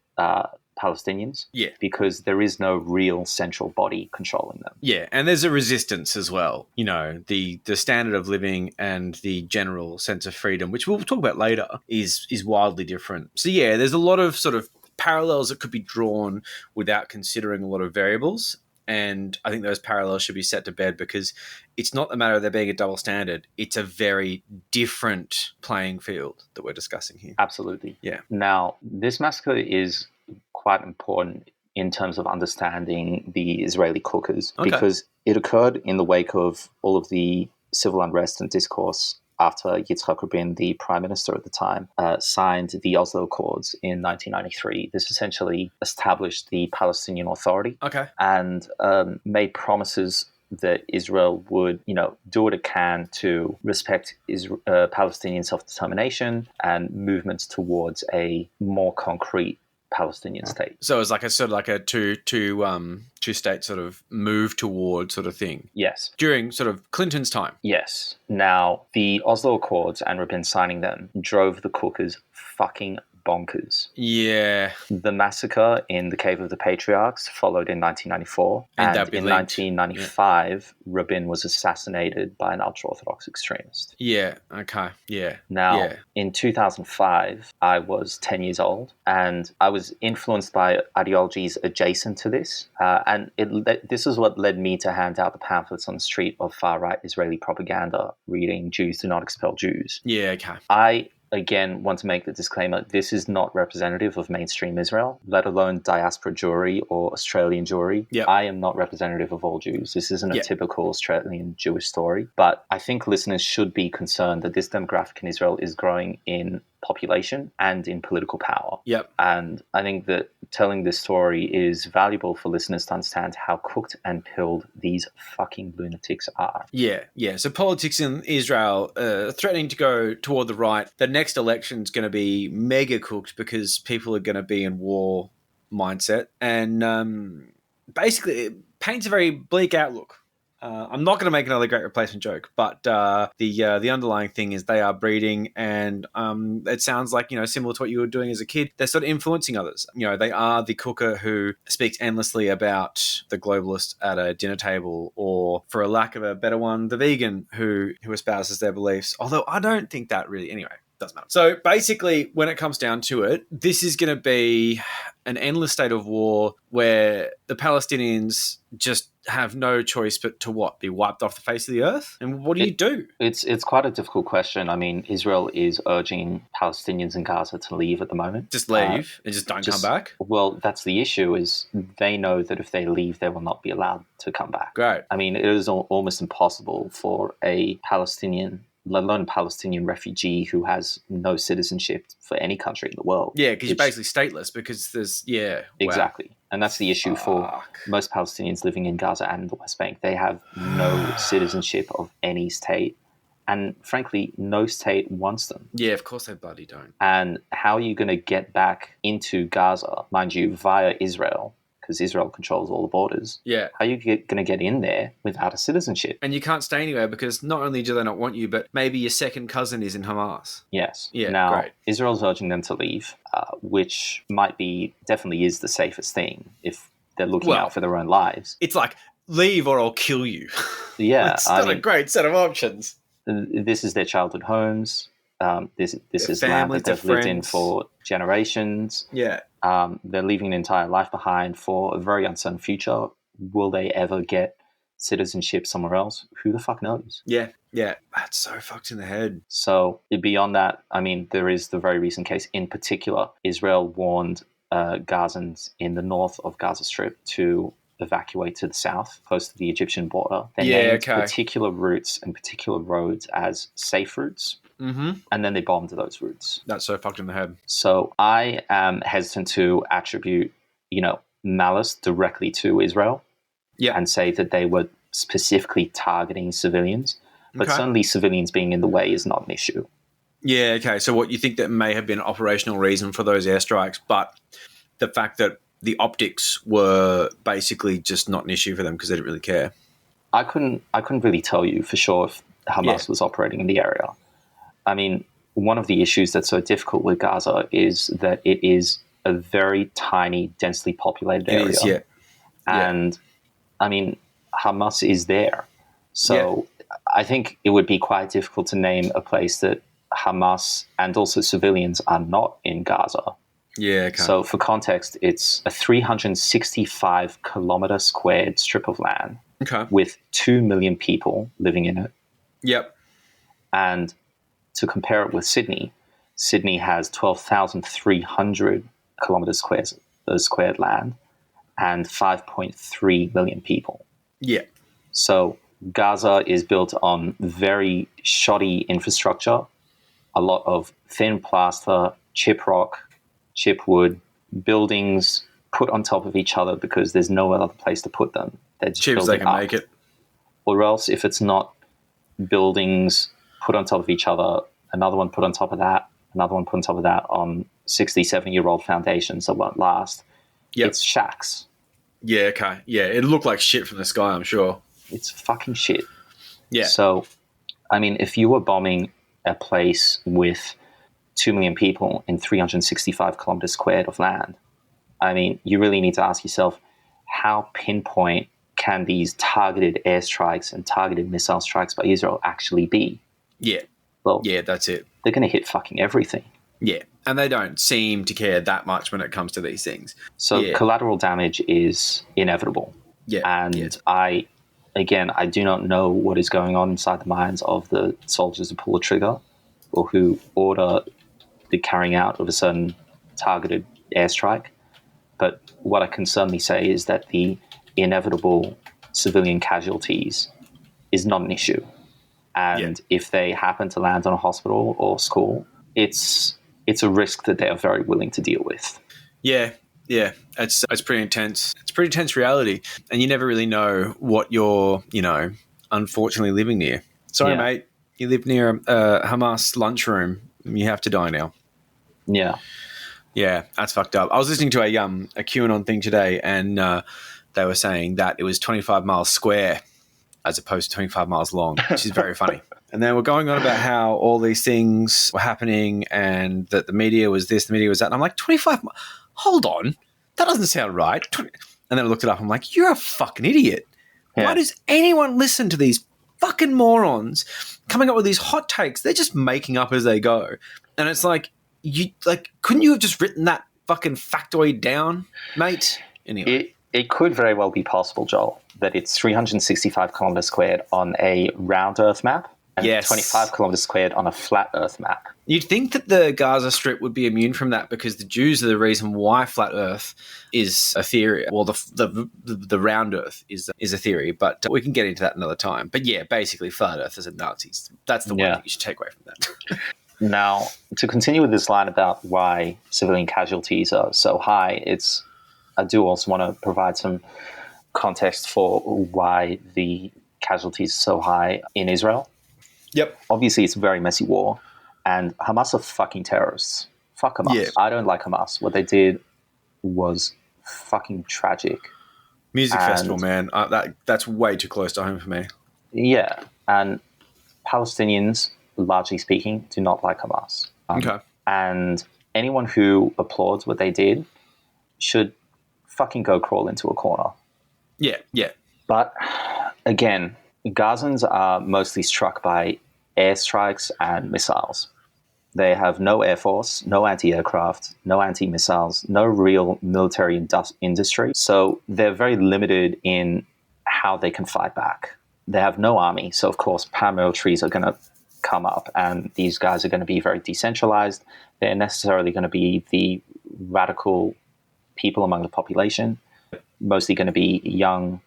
Speaker 7: Palestinians, because there is no real central body controlling them. Yeah,
Speaker 6: and there's a resistance as well. The standard of living and the general sense of freedom, which we'll talk about later, is wildly different. So there's a lot of sort of parallels that could be drawn without considering a lot of variables. And I think those parallels should be set to bed, because it's not a matter of there being a double standard. It's a very different playing field that we're discussing here.
Speaker 7: Absolutely.
Speaker 6: Yeah.
Speaker 7: Now, this massacre is quite important in terms of understanding the Israeli cookers, because it occurred in the wake of all of the civil unrest and discourse after Yitzhak Rabin, the prime minister at the time, signed the Oslo Accords in 1993. This essentially established the Palestinian Authority and made promises that Israel would, do what it can to respect Palestinian self-determination and movements towards a more concrete Palestinian state.
Speaker 6: So it's like a sort of like a two-state sort of move toward sort of thing.
Speaker 7: Yes.
Speaker 6: During sort of Clinton's time.
Speaker 7: Yes. Now, the Oslo Accords and Rabin signing them drove the cookers fucking bonkers.
Speaker 6: Yeah.
Speaker 7: The massacre in the Cave of the Patriarchs followed in 1994. And in 1995, Rabin was assassinated by an ultra-orthodox extremist.
Speaker 6: Yeah. Okay. Yeah.
Speaker 7: Now, in 2005, I was 10 years old, and I was influenced by ideologies adjacent to this. And this is what led me to hand out the pamphlets on the street of far-right Israeli propaganda, reading Jews do not expel Jews.
Speaker 6: Yeah, okay.
Speaker 7: I again want to make the disclaimer, this is not representative of mainstream Israel, let alone diaspora Jewry or Australian Jewry.
Speaker 6: Yep.
Speaker 7: I am not representative of all Jews. This isn't a typical Australian Jewish story. But I think listeners should be concerned that this demographic in Israel is growing in population and in political power.
Speaker 6: Yep.
Speaker 7: And I think that telling this story is valuable for listeners to understand how cooked and pilled these fucking lunatics are.
Speaker 6: Yeah. So politics in Israel threatening to go toward the right. The next election is going to be mega cooked because people are going to be in war mindset. And basically it paints a very bleak outlook. I'm not going to make another great replacement joke, but the underlying thing is they are breeding, and it sounds like, similar to what you were doing as a kid, they're sort of influencing others. They are the cooker who speaks endlessly about the globalist at a dinner table, or, for a lack of a better one, the vegan who espouses their beliefs. Although I don't think that really, anyway, doesn't matter. So basically, when it comes down to it, this is going to be an endless state of war where the Palestinians just have no choice but to be wiped off the face of the earth? And what do you do?
Speaker 7: It's quite a difficult question. I mean, Israel is urging Palestinians in Gaza to leave at the moment.
Speaker 6: Just leave and just don't come back?
Speaker 7: Well, that's the issue, is they know that if they leave, they will not be allowed to come back.
Speaker 6: Great.
Speaker 7: I mean, it is almost impossible for a Palestinian, let alone a Palestinian refugee who has no citizenship for any country in the world.
Speaker 6: Yeah, because you're basically stateless, because there's,
Speaker 7: Exactly. Wow. And that's the issue for most Palestinians living in Gaza and the West Bank. They have no citizenship of any state. And frankly, no state wants them.
Speaker 6: Yeah, of course they bloody don't.
Speaker 7: And how are you going to get back into Gaza, mind you, via Israel, because Israel controls all the borders.
Speaker 6: Yeah.
Speaker 7: How are you going to get in there without a citizenship?
Speaker 6: And you can't stay anywhere because not only do they not want you, but maybe your second cousin is in Hamas.
Speaker 7: Yes.
Speaker 6: Yeah,
Speaker 7: now,
Speaker 6: great.
Speaker 7: Israel's urging them to leave, which definitely is the safest thing if they're looking out for their own lives.
Speaker 6: It's like, leave or I'll kill you.
Speaker 7: Yeah.
Speaker 6: It's not a great set of options.
Speaker 7: This is their childhood homes. This is land
Speaker 6: families,
Speaker 7: that they've
Speaker 6: their
Speaker 7: lived in
Speaker 6: friends.
Speaker 7: for generations.
Speaker 6: Yeah.
Speaker 7: They're leaving an entire life behind for a very uncertain future. Will they ever get citizenship somewhere else? Who the fuck knows?
Speaker 6: Yeah. Yeah. That's so fucked in the head.
Speaker 7: So beyond that, I mean, there is the very recent case. In particular, Israel warned Gazans in the north of Gaza Strip to evacuate to the south, close to the Egyptian border. They named particular routes and particular roads as safe routes.
Speaker 6: Mm-hmm.
Speaker 7: And then they bombed those routes.
Speaker 6: That's so fucked in the head.
Speaker 7: So I am hesitant to attribute, malice directly to Israel and say that they were specifically targeting civilians. But certainly civilians being in the way is not an issue.
Speaker 6: Yeah, okay. So what you think that may have been an operational reason for those airstrikes, but the fact that the optics were basically just not an issue for them because they didn't really care.
Speaker 7: I couldn't really tell you for sure if Hamas was operating in the area. I mean, one of the issues that's so difficult with Gaza is that it is a very tiny, densely populated area.
Speaker 6: It is, yeah.
Speaker 7: And, I mean, Hamas is there. So I think it would be quite difficult to name a place that Hamas and also civilians are not in Gaza.
Speaker 6: Yeah, okay.
Speaker 7: So for context, it's a 365-kilometer squared strip of land with 2 million people living in it.
Speaker 6: Yep.
Speaker 7: And to compare it with Sydney, Sydney has 12,300 kilometers squared land and 5.3 million people.
Speaker 6: Yeah.
Speaker 7: So Gaza is built on very shoddy infrastructure, a lot of thin plaster, chip rock, chip wood, buildings put on top of each other because there's no other place to put them. They're just
Speaker 6: Cheap as they can
Speaker 7: up.
Speaker 6: make it.
Speaker 7: Or else, if it's not buildings put on top of each other, another one put on top of that, another one put on top of that on 60, 70-year-old foundations that won't last.
Speaker 6: Yep.
Speaker 7: It's shacks.
Speaker 6: Yeah, okay. Yeah, it looked like shit from the sky, I'm sure.
Speaker 7: It's fucking shit.
Speaker 6: Yeah.
Speaker 7: So, I mean, if you were bombing a place with 2 million people in 365 kilometers squared of land, I mean, you really need to ask yourself, how pinpoint can these targeted airstrikes and targeted missile strikes by Israel actually be?
Speaker 6: Yeah.
Speaker 7: Well,
Speaker 6: yeah, that's it.
Speaker 7: They're going to hit fucking everything.
Speaker 6: Yeah, and they don't seem to care that much when it comes to these things.
Speaker 7: So collateral damage is inevitable.
Speaker 6: Yeah.
Speaker 7: And I do not know what is going on inside the minds of the soldiers who pull the trigger or who order the carrying out of a certain targeted airstrike. But what I can certainly say is that the inevitable civilian casualties is not an issue. And if they happen to land on a hospital or school, it's a risk that they are very willing to deal with. Yeah.
Speaker 6: Yeah, it's pretty intense. It's pretty intense reality. And you never really know what you're, unfortunately living near. Sorry, mate, you live near a Hamas lunchroom. You have to die now.
Speaker 7: Yeah.
Speaker 6: Yeah, that's fucked up. I was listening to a QAnon thing today, and they were saying that it was 25 miles square as opposed to 25 miles long, which is very funny. And then we're going on about how all these things were happening and that the media was this, the media was that. And I'm like, 25 miles? Hold on. That doesn't sound right. And then I looked it up. I'm like, you're a fucking idiot. Yeah. Why does anyone listen to these fucking morons coming up with these hot takes? They're just making up as they go. And it's like, couldn't you have just written that fucking factoid down, mate? Anyway.
Speaker 7: It could very well be possible, Joel, that it's 365 kilometers squared on a round Earth map and 25 kilometers squared on a flat Earth map.
Speaker 6: You'd think that the Gaza Strip would be immune from that because the Jews are the reason why flat Earth is a theory. Well, the round Earth is a theory, but we can get into that another time. But yeah, basically flat Earth is a Nazis. That's the one that you should take away from that.
Speaker 7: Now, to continue with this line about why civilian casualties are so high, I do also want to provide some context for why the casualties are so high in Israel.
Speaker 6: Yep.
Speaker 7: Obviously, it's a very messy war, and Hamas are fucking terrorists. Fuck Hamas. Yeah. I don't like Hamas. What they did was fucking tragic.
Speaker 6: Music
Speaker 7: And-
Speaker 6: festival, man. That's way too close to home for me.
Speaker 7: Yeah, and Palestinians, largely speaking, do not like Hamas.
Speaker 6: Okay.
Speaker 7: And anyone who applauds what they did should fucking go crawl into a corner.
Speaker 6: Yeah, yeah.
Speaker 7: But again, Gazans are mostly struck by airstrikes and missiles. They have no air force, no anti-aircraft, no anti-missiles, no real military industry. So they're very limited in how they can fight back. They have no army. So, of course, paramilitaries are going to come up, and these guys are going to be very decentralized. They're necessarily going to be the radical people among the population, mostly going to be young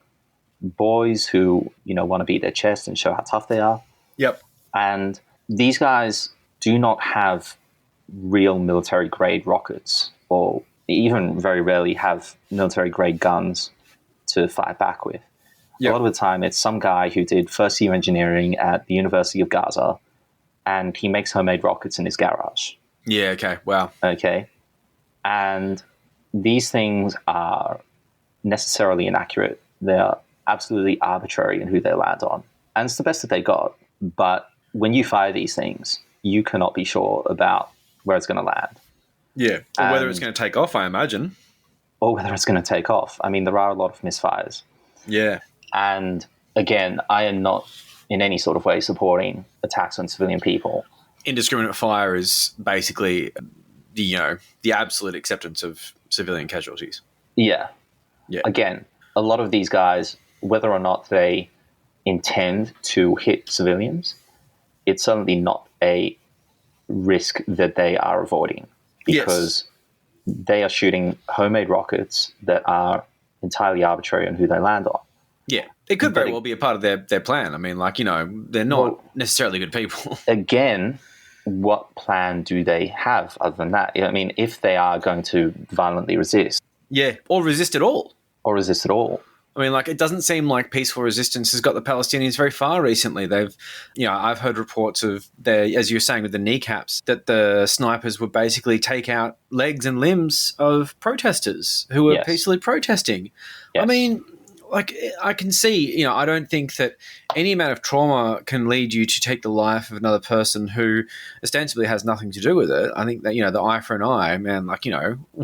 Speaker 7: boys who, want to beat their chest and show how tough they are.
Speaker 6: Yep.
Speaker 7: And these guys do not have real military-grade rockets, or even very rarely have military-grade guns to fight back with.
Speaker 6: Yep.
Speaker 7: A lot of the time, it's some guy who did first-year engineering at the University of Gaza, and he makes homemade rockets in his garage.
Speaker 6: Yeah, okay. Wow.
Speaker 7: Okay? And these things are necessarily inaccurate. They're absolutely arbitrary in who they land on. And it's the best that they got. But when you fire these things, you cannot be sure about where it's going to land.
Speaker 6: Yeah. Or whether it's going to take off, I imagine.
Speaker 7: Or whether it's going to take off. I mean, there are a lot of misfires.
Speaker 6: Yeah.
Speaker 7: And again, I am not in any sort of way supporting attacks on civilian people.
Speaker 6: Indiscriminate fire is basically the absolute acceptance of civilian casualties.
Speaker 7: Yeah.
Speaker 6: Yeah.
Speaker 7: Again, a lot of these guys, whether or not they intend to hit civilians, it's certainly not a risk that they are avoiding, because they are shooting homemade rockets that are entirely arbitrary on who they land on.
Speaker 6: Yeah. It could very well be a part of their plan. I mean, they're not necessarily good people.
Speaker 7: Again, what plan do they have other than that? I mean, if they are going to violently resist.
Speaker 6: Yeah. Or resist at all.
Speaker 7: I
Speaker 6: mean, it doesn't seem like peaceful resistance has got the Palestinians very far recently. They've, I've heard reports of as you were saying with the kneecaps, that the snipers would basically take out legs and limbs of protesters who were peacefully protesting.
Speaker 7: Yes.
Speaker 6: I mean, I can see, I don't think that any amount of trauma can lead you to take the life of another person who ostensibly has nothing to do with it. I think that, the eye for an eye, man,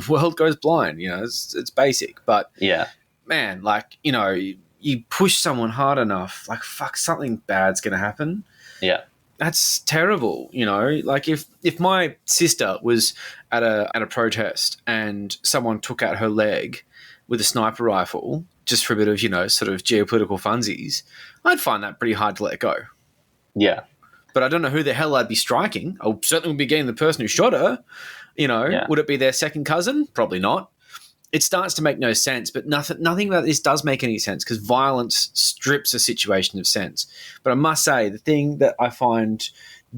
Speaker 6: world goes blind, it's basic. But
Speaker 7: yeah,
Speaker 6: man, you push someone hard enough, fuck, something bad's going to happen.
Speaker 7: Yeah.
Speaker 6: That's terrible, if my sister was at a protest and someone took out her leg with a sniper rifle just for a bit of, sort of geopolitical funsies, I'd find that pretty hard to let go.
Speaker 7: Yeah.
Speaker 6: But I don't know who the hell I'd be striking. I certainly would be getting the person who shot her. Would it be their second cousin? Probably not. It starts to make no sense, but nothing about this does make any sense, because violence strips a situation of sense. But I must say, the thing that I find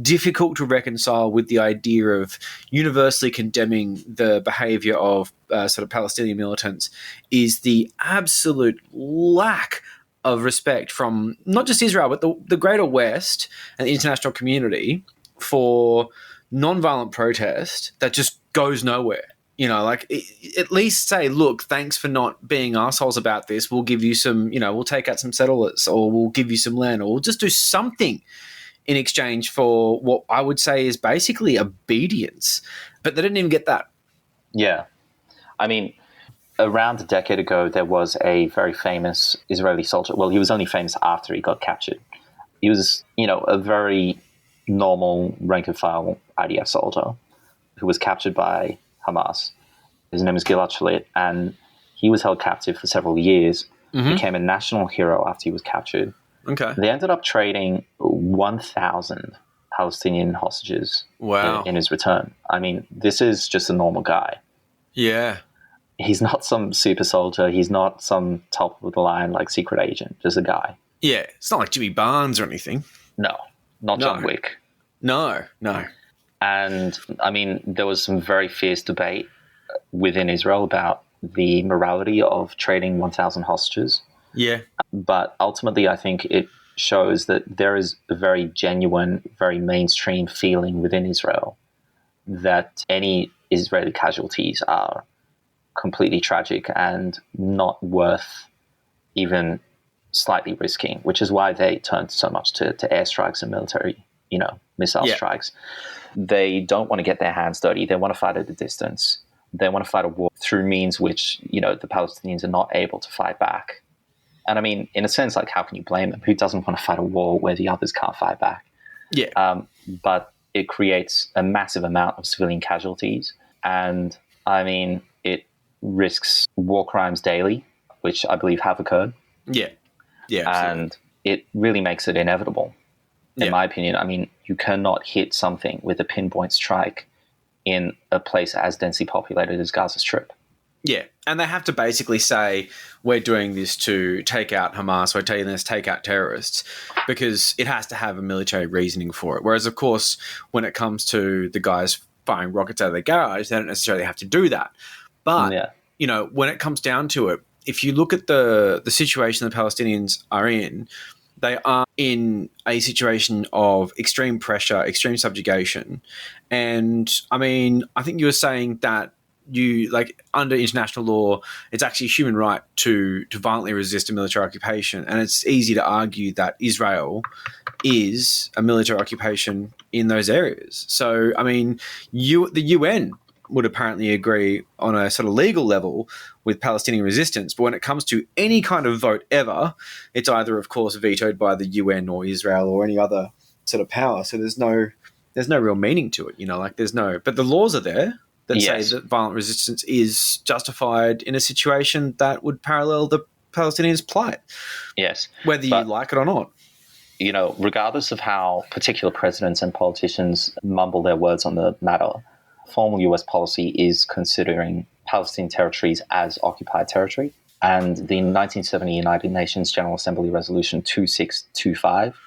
Speaker 6: difficult to reconcile with the idea of universally condemning the behavior of sort of Palestinian militants is the absolute lack of respect from not just Israel, but the greater West and the international community for nonviolent protest that just goes nowhere. At least say, look, thanks for not being assholes about this. We'll give you some, we'll take out some settlers, or we'll give you some land, or we'll just do something in exchange for what I would say is basically obedience. But they didn't even get that. Yeah.
Speaker 7: I mean, around a decade ago, there was a very famous Israeli soldier. Well, he was only famous after he got captured. He was, a very normal rank-and-file IDF soldier who was captured by Hamas. His name is Gilad Shalit, and he was held captive for several years, became a national hero after he was captured.
Speaker 6: Okay.
Speaker 7: They ended up trading 1,000 Palestinian hostages in his return. I mean, this is just a normal guy.
Speaker 6: Yeah.
Speaker 7: He's not some super soldier. He's not some top of the line, secret agent. Just a guy.
Speaker 6: Yeah. It's not like Jimmy Barnes or anything.
Speaker 7: No. Not John Wick.
Speaker 6: No.
Speaker 7: And, I mean, there was some very fierce debate within Israel about the morality of trading 1,000 hostages.
Speaker 6: Yeah.
Speaker 7: But ultimately, I think it shows that there is a very genuine, very mainstream feeling within Israel that any Israeli casualties are completely tragic and not worth even slightly risking, which is why they turned so much to airstrikes and military, missile strikes. They don't want to get their hands dirty. They want to fight at a distance. They want to fight a war through means which, the Palestinians are not able to fight back. And I mean, in a sense, like, how can you blame them? Who doesn't want to fight a war where the others can't fight back?
Speaker 6: Yeah.
Speaker 7: But it creates a massive amount of civilian casualties. And I mean, it risks war crimes daily, which I believe have occurred.
Speaker 6: Yeah. Yeah. Absolutely.
Speaker 7: And it really makes it inevitable, in my opinion. I mean, you cannot hit something with a pinpoint strike in a place as densely populated as Gaza Strip.
Speaker 6: Yeah, and they have to basically say, we're doing this to take out Hamas, we're taking this to take out terrorists, because it has to have a military reasoning for it. Whereas, of course, when it comes to the guys firing rockets out of their garage, they don't necessarily have to do that. But, when it comes down to it, if you look at the situation the Palestinians are in, they are in a situation of extreme pressure, extreme subjugation. And, I mean, I think you were saying that under international law, it's actually a human right to violently resist a military occupation. And it's easy to argue that Israel is a military occupation in those areas. So, I mean, the UN would apparently agree on a sort of legal level with Palestinian resistance. But when it comes to any kind of vote ever, it's either, of course, vetoed by the UN or Israel or any other sort of power. So there's no real meaning to it, but the laws are there that say that violent resistance is justified in a situation that would parallel the Palestinians' plight.
Speaker 7: Yes.
Speaker 6: Whether you like it or not.
Speaker 7: Regardless of how particular presidents and politicians mumble their words on the matter, formal US policy is considering Palestinian territories as occupied territory. And the 1970 United Nations General Assembly Resolution 2625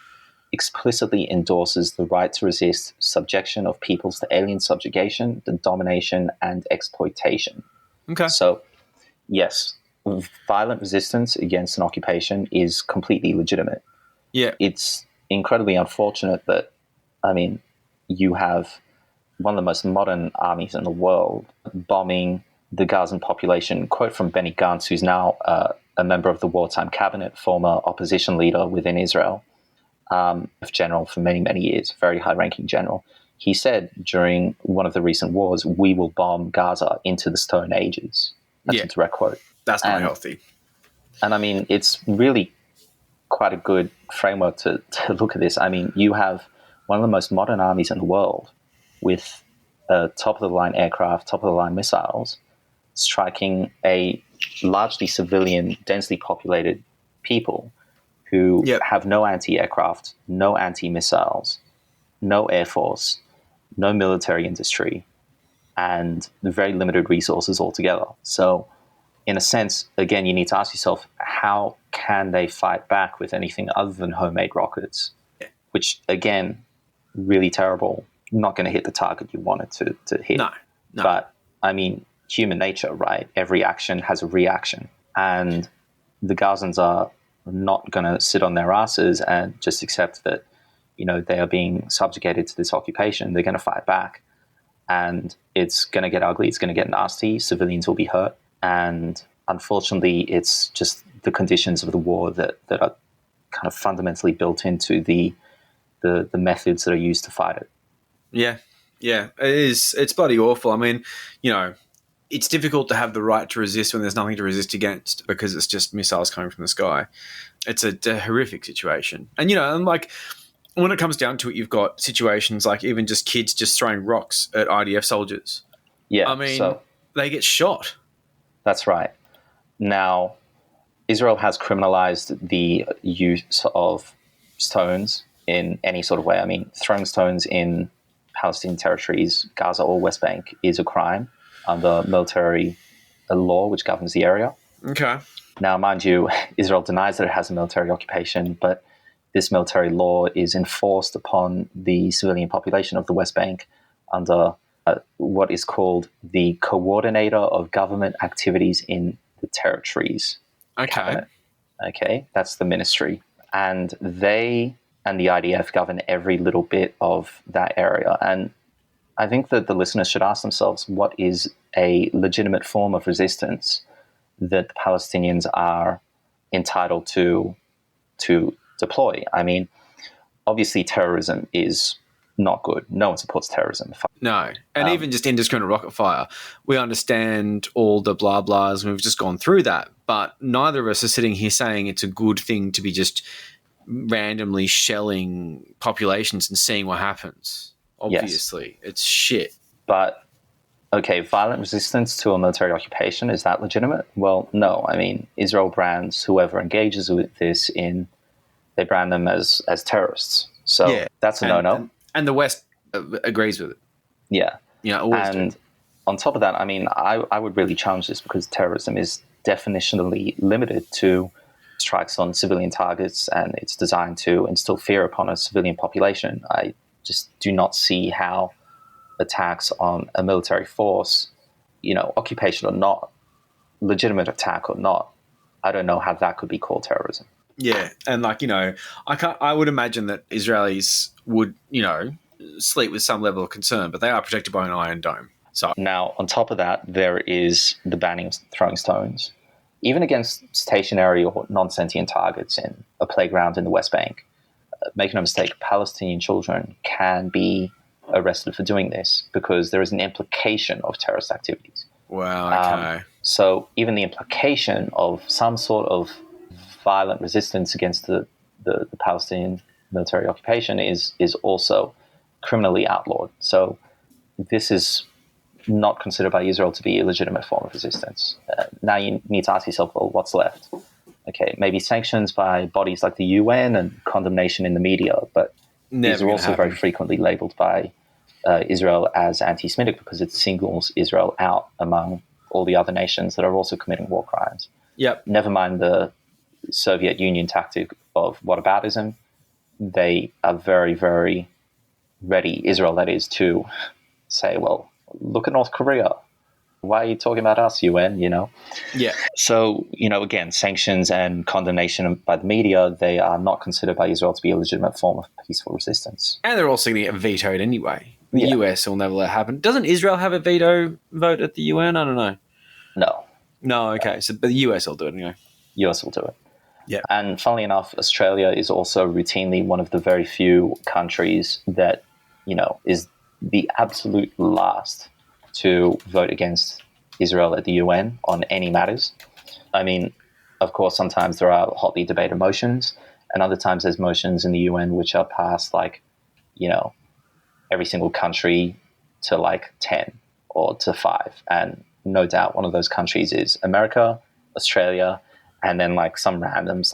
Speaker 7: explicitly endorses the right to resist subjection of peoples to alien subjugation, the domination, and exploitation.
Speaker 6: Okay.
Speaker 7: So, yes, violent resistance against an occupation is completely legitimate.
Speaker 6: Yeah.
Speaker 7: It's incredibly unfortunate that, you have one of the most modern armies in the world bombing the Gazan population. Quote from Benny Gantz, who's now a member of the wartime cabinet, former opposition leader within Israel, general for many, many years, very high-ranking general. He said during one of the recent wars, "We will bomb Gaza into the Stone Ages." That's a direct quote.
Speaker 6: That's not healthy. And
Speaker 7: I mean, it's really quite a good framework to look at this. I mean, you have one of the most modern armies in the world with top-of-the-line aircraft, top-of-the-line missiles, striking a largely civilian, densely populated people who have no anti-aircraft, no anti-missiles, no air force, no military industry, and very limited resources altogether. So, in a sense, again, you need to ask yourself, how can they fight back with anything other than homemade rockets? Which, again, really terrible. Not going to hit the target you wanted to hit.
Speaker 6: No.
Speaker 7: But, I mean, human nature, right? Every action has a reaction. And the Gazans are not going to sit on their asses and just accept that, they are being subjugated to this occupation. They're going to fight back. And it's going to get ugly. It's going to get nasty. Civilians will be hurt. And unfortunately, it's just the conditions of the war that are kind of fundamentally built into the methods that are used to fight it.
Speaker 6: Yeah, it is. It's bloody awful. I mean, it's difficult to have the right to resist when there's nothing to resist against because it's just missiles coming from the sky. It's a horrific situation. And, when it comes down to it, you've got situations like even just kids just throwing rocks at IDF soldiers.
Speaker 7: Yeah.
Speaker 6: I mean, they get shot.
Speaker 7: That's right. Now, Israel has criminalized the use of stones in any sort of way. I mean, throwing stones in Palestinian territories, Gaza or West Bank, is a crime under military law which governs the area.
Speaker 6: Okay.
Speaker 7: Now, mind you, Israel denies that it has a military occupation, but this military law is enforced upon the civilian population of the West Bank under what is called the Coordinator of Government Activities in the Territories. Okay, that's the ministry. And they and the IDF govern every little bit of that area. And I think that the listeners should ask themselves, what is a legitimate form of resistance that the Palestinians are entitled to deploy? I mean, obviously terrorism is not good. No one supports terrorism.
Speaker 6: No. And even just indiscriminate rocket fire, we understand all the blah blahs, and we've just gone through that. But neither of us are sitting here saying it's a good thing to be just randomly shelling populations and seeing what happens. Obviously, it's shit.
Speaker 7: But, okay, violent resistance to a military occupation, is that legitimate? Well, no. I mean, Israel brands whoever engages with this they brand them as terrorists. So that's a no-no.
Speaker 6: And the West agrees with it.
Speaker 7: Yeah.
Speaker 6: Always
Speaker 7: and
Speaker 6: do.
Speaker 7: On top of that, I mean, I would really challenge this, because terrorism is definitionally limited to strikes on civilian targets, and it's designed to instill fear upon a civilian population. I just do not see how attacks on a military force, occupation or not, legitimate attack or not, I don't know how that could be called terrorism.
Speaker 6: Yeah, and I would imagine that Israelis would, sleep with some level of concern, but they are protected by an iron dome. So
Speaker 7: now, on top of that, there is the banning of throwing stones, even against stationary or non-sentient targets in a playground in the West Bank. Make no mistake, Palestinian children can be arrested for doing this because there is an implication of terrorist activities.
Speaker 6: Wow, okay.
Speaker 7: So even the implication of some sort of violent resistance against the Palestinian military occupation is also criminally outlawed. So this is not considered by Israel to be a legitimate form of resistance. Now you need to ask yourself, well, what's left? Okay, maybe sanctions by bodies like the UN and condemnation in the media, but these are also very frequently labeled by Israel as anti-Semitic because it singles Israel out among all the other nations that are also committing war crimes.
Speaker 6: Yep.
Speaker 7: Never mind the Soviet Union tactic of whataboutism. They are very, very ready, Israel that is, to say, well, look at North Korea. Why are you talking about us, UN,
Speaker 6: Yeah.
Speaker 7: So, again, sanctions and condemnation by the media, they are not considered by Israel to be a legitimate form of peaceful resistance.
Speaker 6: And they're also going to get vetoed anyway. The US will never let it happen. Doesn't Israel have a veto vote at the UN? I don't know. No, okay. So, but the US will do it anyway.
Speaker 7: US will do it.
Speaker 6: Yeah.
Speaker 7: And funnily enough, Australia is also routinely one of the very few countries that, is the absolute last to vote against Israel at the UN on any matters. I mean, of course, sometimes there are hotly debated motions, and other times there's motions in the UN which are passed every single country to 10 or to 5. And no doubt one of those countries is America, Australia, and then some randoms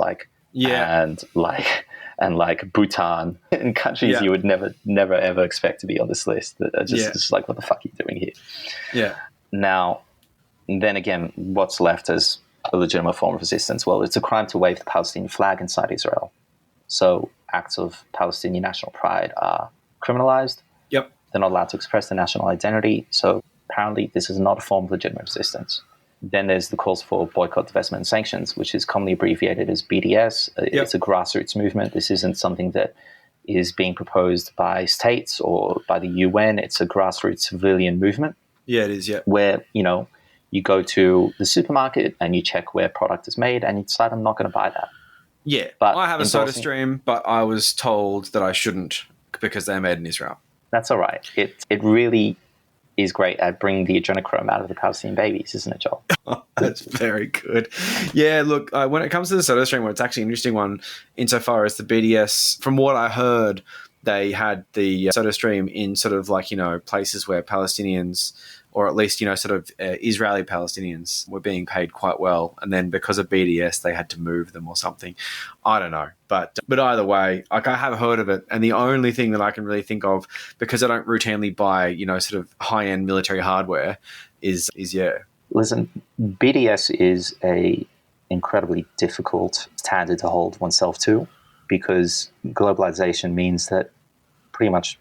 Speaker 7: and Bhutan and countries you would never ever expect to be on this list that are just what the fuck are you doing here?
Speaker 6: Yeah.
Speaker 7: Now, then again, what's left as a legitimate form of resistance? Well, it's a crime to wave the Palestinian flag inside Israel. So acts of Palestinian national pride are criminalized.
Speaker 6: Yep.
Speaker 7: They're not allowed to express their national identity. So apparently this is not a form of legitimate resistance. Then there's the calls for boycott, divestment, and sanctions, which is commonly abbreviated as BDS. It's a grassroots movement. This isn't something that is being proposed by states or by the UN. It's a grassroots civilian movement.
Speaker 6: Yeah, it is, yeah.
Speaker 7: Where, you go to the supermarket and you check where product is made and you decide, I'm not going to buy that.
Speaker 6: Yeah,
Speaker 7: but
Speaker 6: I have a soda stream, but I was told that I shouldn't because they're made in Israel.
Speaker 7: That's all right. It really is great at bringing the adrenochrome out of the Palestinian babies, isn't it, Joel?
Speaker 6: Oh, that's very good. Yeah, look, when it comes to the soda stream, it's actually an interesting one insofar as the BDS, from what I heard, they had the soda stream in sort of places where Palestinians, or at least, Israeli Palestinians were being paid quite well. And then because of BDS, they had to move them or something. I don't know. But either way, I have heard of it. And the only thing that I can really think of, because I don't routinely buy, sort of high-end military hardware, is.
Speaker 7: Listen, BDS is a incredibly difficult standard to hold oneself to, because globalization means that pretty much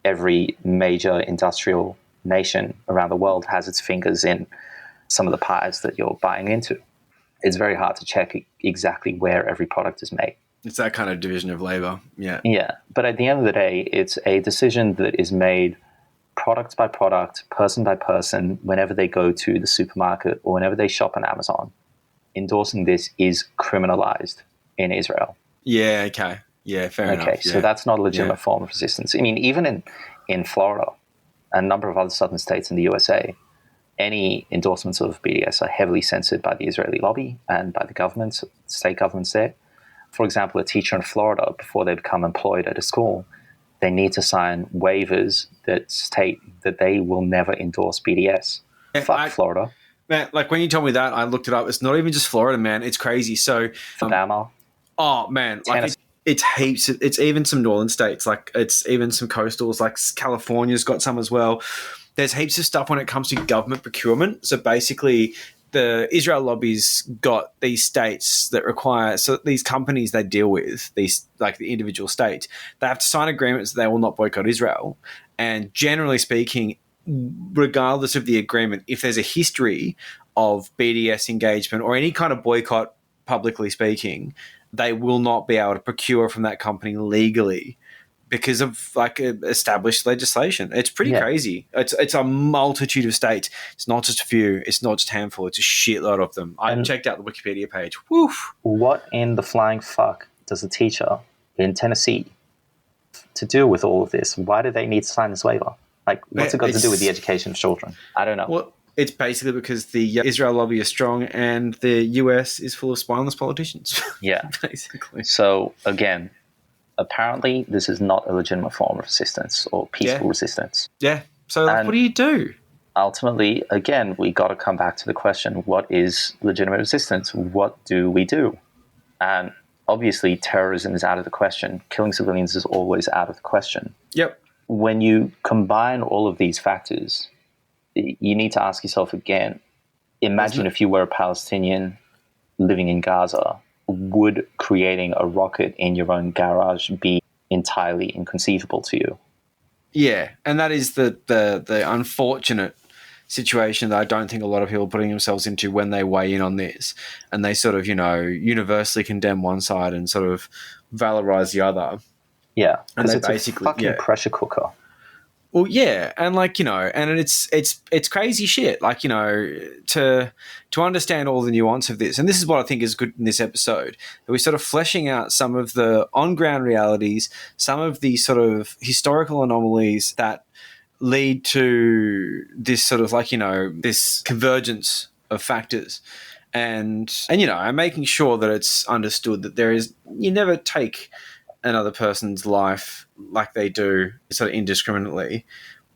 Speaker 7: every major industrial nation around the world has its fingers in some of the pies that you're buying into. It's very hard to check exactly where every product is made.
Speaker 6: It's that kind of division of labor. Yeah.
Speaker 7: Yeah. But at the end of the day, it's a decision that is made product by product, person by person, whenever they go to the supermarket or whenever they shop on Amazon, endorsing this is criminalized in Israel.
Speaker 6: Yeah, okay. Yeah, fair enough.
Speaker 7: Okay, so that's not a legitimate form of resistance. I mean, even in Florida and a number of other southern states in the USA, any endorsements of BDS are heavily censored by the Israeli lobby and by the governments, state governments there. For example, a teacher in Florida, before they become employed at a school, they need to sign waivers that state that they will never endorse BDS. Fuck Florida.
Speaker 6: Man, like when you told me that, I looked it up. It's not even just Florida, man. It's crazy. So,
Speaker 7: Alabama.
Speaker 6: Oh man, like it's heaps. It's even some northern states. Like it's even some coastals. Like California's got some as well. There's heaps of stuff when it comes to government procurement. So basically, the Israel lobby's got these states that require, so these companies they deal with, these like the individual states, they have to sign agreements that they will not boycott Israel. And generally speaking, regardless of the agreement, if there's a history of BDS engagement or any kind of boycott, publicly speaking, they will not be able to procure from that company legally because of like established legislation. It's pretty crazy. It's a multitude of states. It's not just a few. It's not just a handful. It's a shitload of them. I checked out the Wikipedia page. Woof.
Speaker 7: What in the flying fuck does a teacher in Tennessee to do with all of this? Why do they need to sign this waiver? Like, what's it got to do with the education of children? I don't know.
Speaker 6: Well, it's basically because the Israel lobby is strong and the US is full of spineless politicians.
Speaker 7: Yeah.
Speaker 6: Basically.
Speaker 7: So, again, apparently this is not a legitimate form of resistance or peaceful resistance.
Speaker 6: Yeah. So like, what do you do?
Speaker 7: Ultimately, again, we got to come back to the question, what is legitimate resistance? What do we do? And obviously terrorism is out of the question. Killing civilians is always out of the question.
Speaker 6: Yep.
Speaker 7: When you combine all of these factors, you need to ask yourself again, imagine if you were a Palestinian living in Gaza, would creating a rocket in your own garage be entirely inconceivable to you?
Speaker 6: Yeah, and that is the unfortunate situation that I don't think a lot of people are putting themselves into when they weigh in on this, and they sort of, universally condemn one side and sort of valorize the other.
Speaker 7: Yeah,
Speaker 6: and
Speaker 7: it's
Speaker 6: basically
Speaker 7: a fucking pressure cooker.
Speaker 6: Well, yeah, and and it's crazy shit. Like, to understand all the nuance of this, and this is what I think is good in this episode, that we're sort of fleshing out some of the on-ground realities, some of the sort of historical anomalies that lead to this sort of this convergence of factors, and making sure that it's understood that you never take another person's life like they do sort of indiscriminately,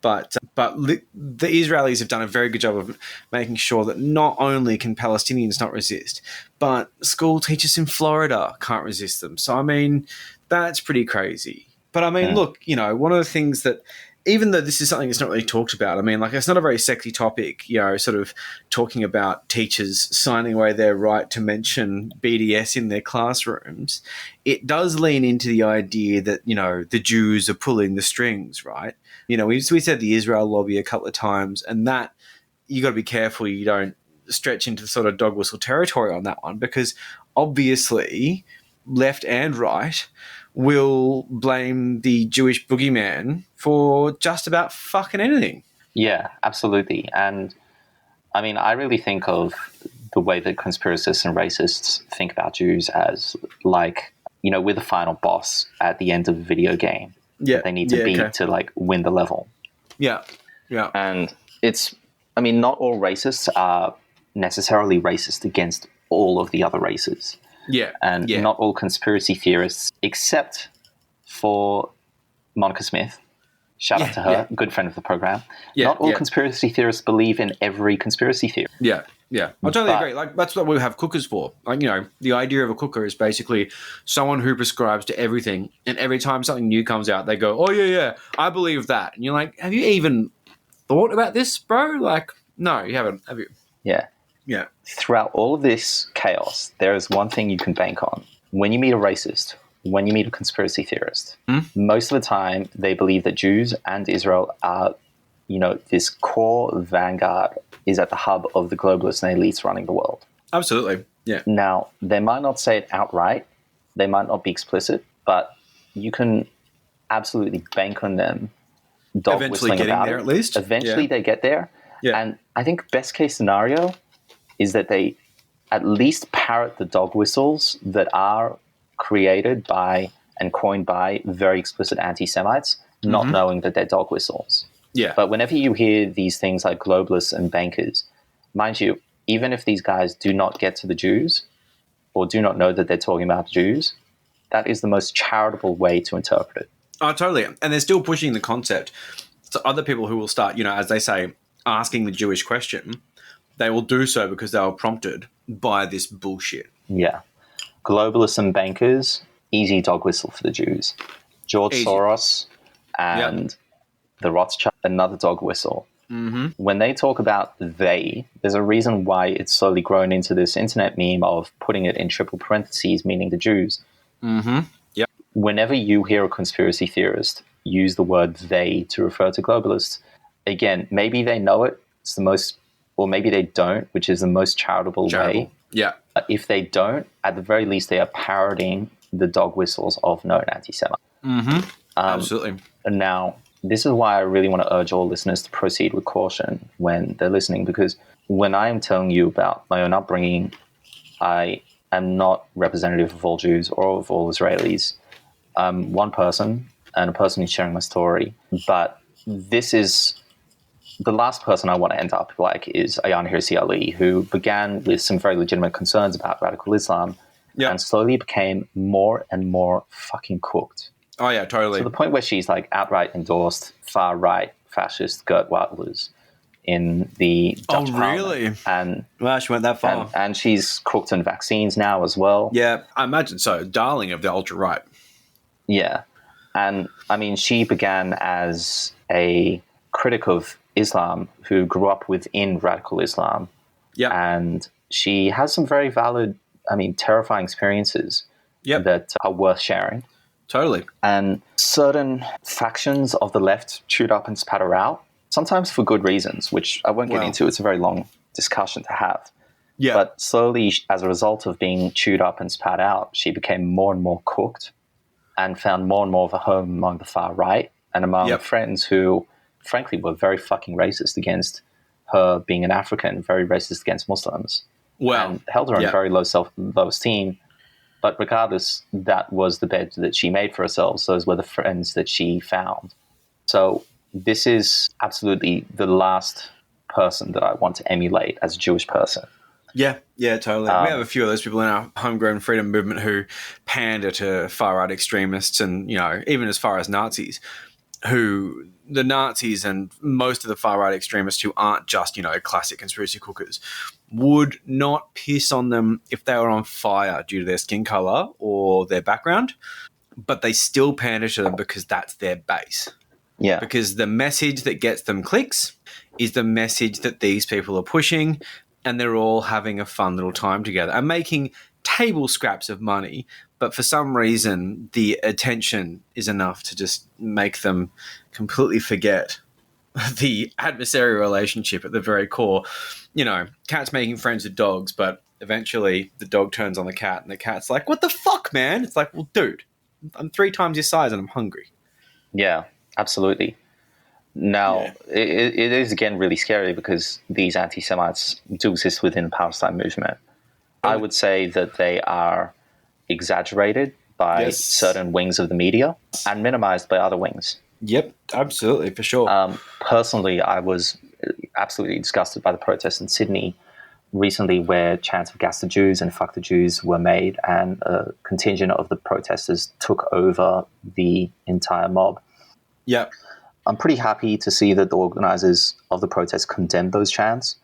Speaker 6: but the Israelis have done a very good job of making sure that not only can Palestinians not resist, but school teachers in Florida can't resist them. So I mean, that's pretty crazy. But I mean, look, one of the things that, even though this is something that's not really talked about, I mean, like, it's not a very sexy topic, sort of talking about teachers signing away their right to mention BDS in their classrooms. It does lean into the idea that, the Jews are pulling the strings, right? We said the Israel lobby a couple of times, and that you got to be careful you don't stretch into sort of dog whistle territory on that one, because obviously left and right will blame the Jewish boogeyman for just about fucking anything.
Speaker 7: Yeah, absolutely. And I mean, I really think of the way that conspiracists and racists think about Jews as like, we're the final boss at the end of a video game.
Speaker 6: Yeah.
Speaker 7: They need to beat to win the level.
Speaker 6: Yeah. Yeah.
Speaker 7: And not all racists are necessarily racist against all of the other races.
Speaker 6: Yeah.
Speaker 7: And not all conspiracy theorists, except for Monica Smith, shout out to her, good friend of the program. Not all conspiracy theorists believe in every conspiracy theory.
Speaker 6: Yeah. Yeah, I totally agree. Like, that's what we have cookers for. Like, the idea of a cooker is basically someone who prescribes to everything, and every time something new comes out, they go, "Oh yeah, I believe that." And you're like, "Have you even thought about this, bro?" Like, no, you haven't, have you?
Speaker 7: Yeah.
Speaker 6: Yeah.
Speaker 7: Throughout all of this chaos, there is one thing you can bank on. When you meet a racist, when you meet a conspiracy theorist, most of the time they believe that Jews and Israel are, this core vanguard is at the hub of the globalists and elites running the world.
Speaker 6: Absolutely. Yeah.
Speaker 7: Now, they might not say it outright. They might not be explicit, but you can absolutely bank on them dog
Speaker 6: Eventually
Speaker 7: whistling
Speaker 6: getting
Speaker 7: about
Speaker 6: there
Speaker 7: it.
Speaker 6: at least.
Speaker 7: Eventually
Speaker 6: Yeah.
Speaker 7: they get there.
Speaker 6: Yeah.
Speaker 7: And I think best case scenario is that they at least parrot the dog whistles that are created by and coined by very explicit anti-Semites, not knowing that they're dog whistles.
Speaker 6: Yeah.
Speaker 7: But whenever you hear these things like globalists and bankers, mind you, even if these guys do not get to the Jews or do not know that they're talking about Jews, that is the most charitable way to interpret it.
Speaker 6: Oh, totally. And they're still pushing the concept. So other people who will start, as they say, asking the Jewish question, they will do so because they were prompted by this bullshit.
Speaker 7: Yeah. Globalists and bankers, easy dog whistle for the Jews. George
Speaker 6: Easy.
Speaker 7: Soros and the Rothschild, another dog whistle. Mm-hmm. When they talk about they, there's a reason why it's slowly grown into this internet meme of putting it in triple parentheses, meaning the Jews.
Speaker 6: Mm-hmm. Yep.
Speaker 7: Whenever you hear a conspiracy theorist use the word they to refer to globalists, again, maybe they know it. It's the most, or maybe they don't, which is the most charitable way.
Speaker 6: Yeah.
Speaker 7: If they don't, at the very least, they are parroting the dog whistles of known anti-Semites.
Speaker 6: Mm-hmm. Absolutely.
Speaker 7: And now, this is why I really want to urge all listeners to proceed with caution when they're listening, because when I am telling you about my own upbringing, I am not representative of all Jews or of all Israelis. I'm one person, and a person who's sharing my story. But this is the last person I want to end up like is Ayaan Hirsi Ali, who began with some very legitimate concerns about radical Islam and slowly became more and more fucking cooked.
Speaker 6: Oh, yeah, totally.
Speaker 7: To the point where she's like outright endorsed far-right fascist Geert Wilders in the Dutch
Speaker 6: really?
Speaker 7: Parliament. And
Speaker 6: Wow, she went that far.
Speaker 7: and she's cooked on vaccines now as well.
Speaker 6: Yeah, I imagine so. Darling of the ultra-right.
Speaker 7: Yeah. And I mean, she began as a critic of Islam who grew up within radical Islam.
Speaker 6: Yeah.
Speaker 7: And she has some very valid, terrifying experiences that are worth sharing.
Speaker 6: Totally.
Speaker 7: And certain factions of the left chewed up and spat her out, sometimes for good reasons, which I won't get into. It's a very long discussion to have.
Speaker 6: Yeah.
Speaker 7: But slowly, as a result of being chewed up and spat out, she became more and more cooked and found more and more of a home among the far right and among friends who, frankly, were very fucking racist against her being an African, very racist against Muslims. And held her in very low esteem. But regardless, that was the bed that she made for herself. Those were the friends that she found. So this is absolutely the last person that I want to emulate as a Jewish person.
Speaker 6: Yeah, totally. We have a few of those people in our homegrown freedom movement who pander to far-right extremists and, even as far as Nazis, who the Nazis and most of the far-right extremists who aren't just, classic conspiracy cookers would not piss on them if they were on fire due to their skin color or their background, but they still pander to them because that's their base.
Speaker 7: Yeah.
Speaker 6: Because the message that gets them clicks is the message that these people are pushing, and they're all having a fun little time together and making table scraps of money. But for some reason, the attention is enough to just make them completely forget the adversarial relationship at the very core. Cats making friends with dogs, but eventually the dog turns on the cat and the cat's like, what the fuck, man? It's like, well, dude, I'm 3 times your size and I'm hungry.
Speaker 7: Yeah, absolutely. Now, it is, again, really scary because these anti-Semites do exist within the Palestine movement. I would say that they are exaggerated by certain wings of the media and minimized by other wings.
Speaker 6: Yep, absolutely, for sure.
Speaker 7: Personally, I was absolutely disgusted by the protests in Sydney recently where chants of gas the Jews and fuck the Jews were made, and a contingent of the protesters took over the entire mob.
Speaker 6: Yep.
Speaker 7: I'm pretty happy to see that the organizers of the protest condemned those chants,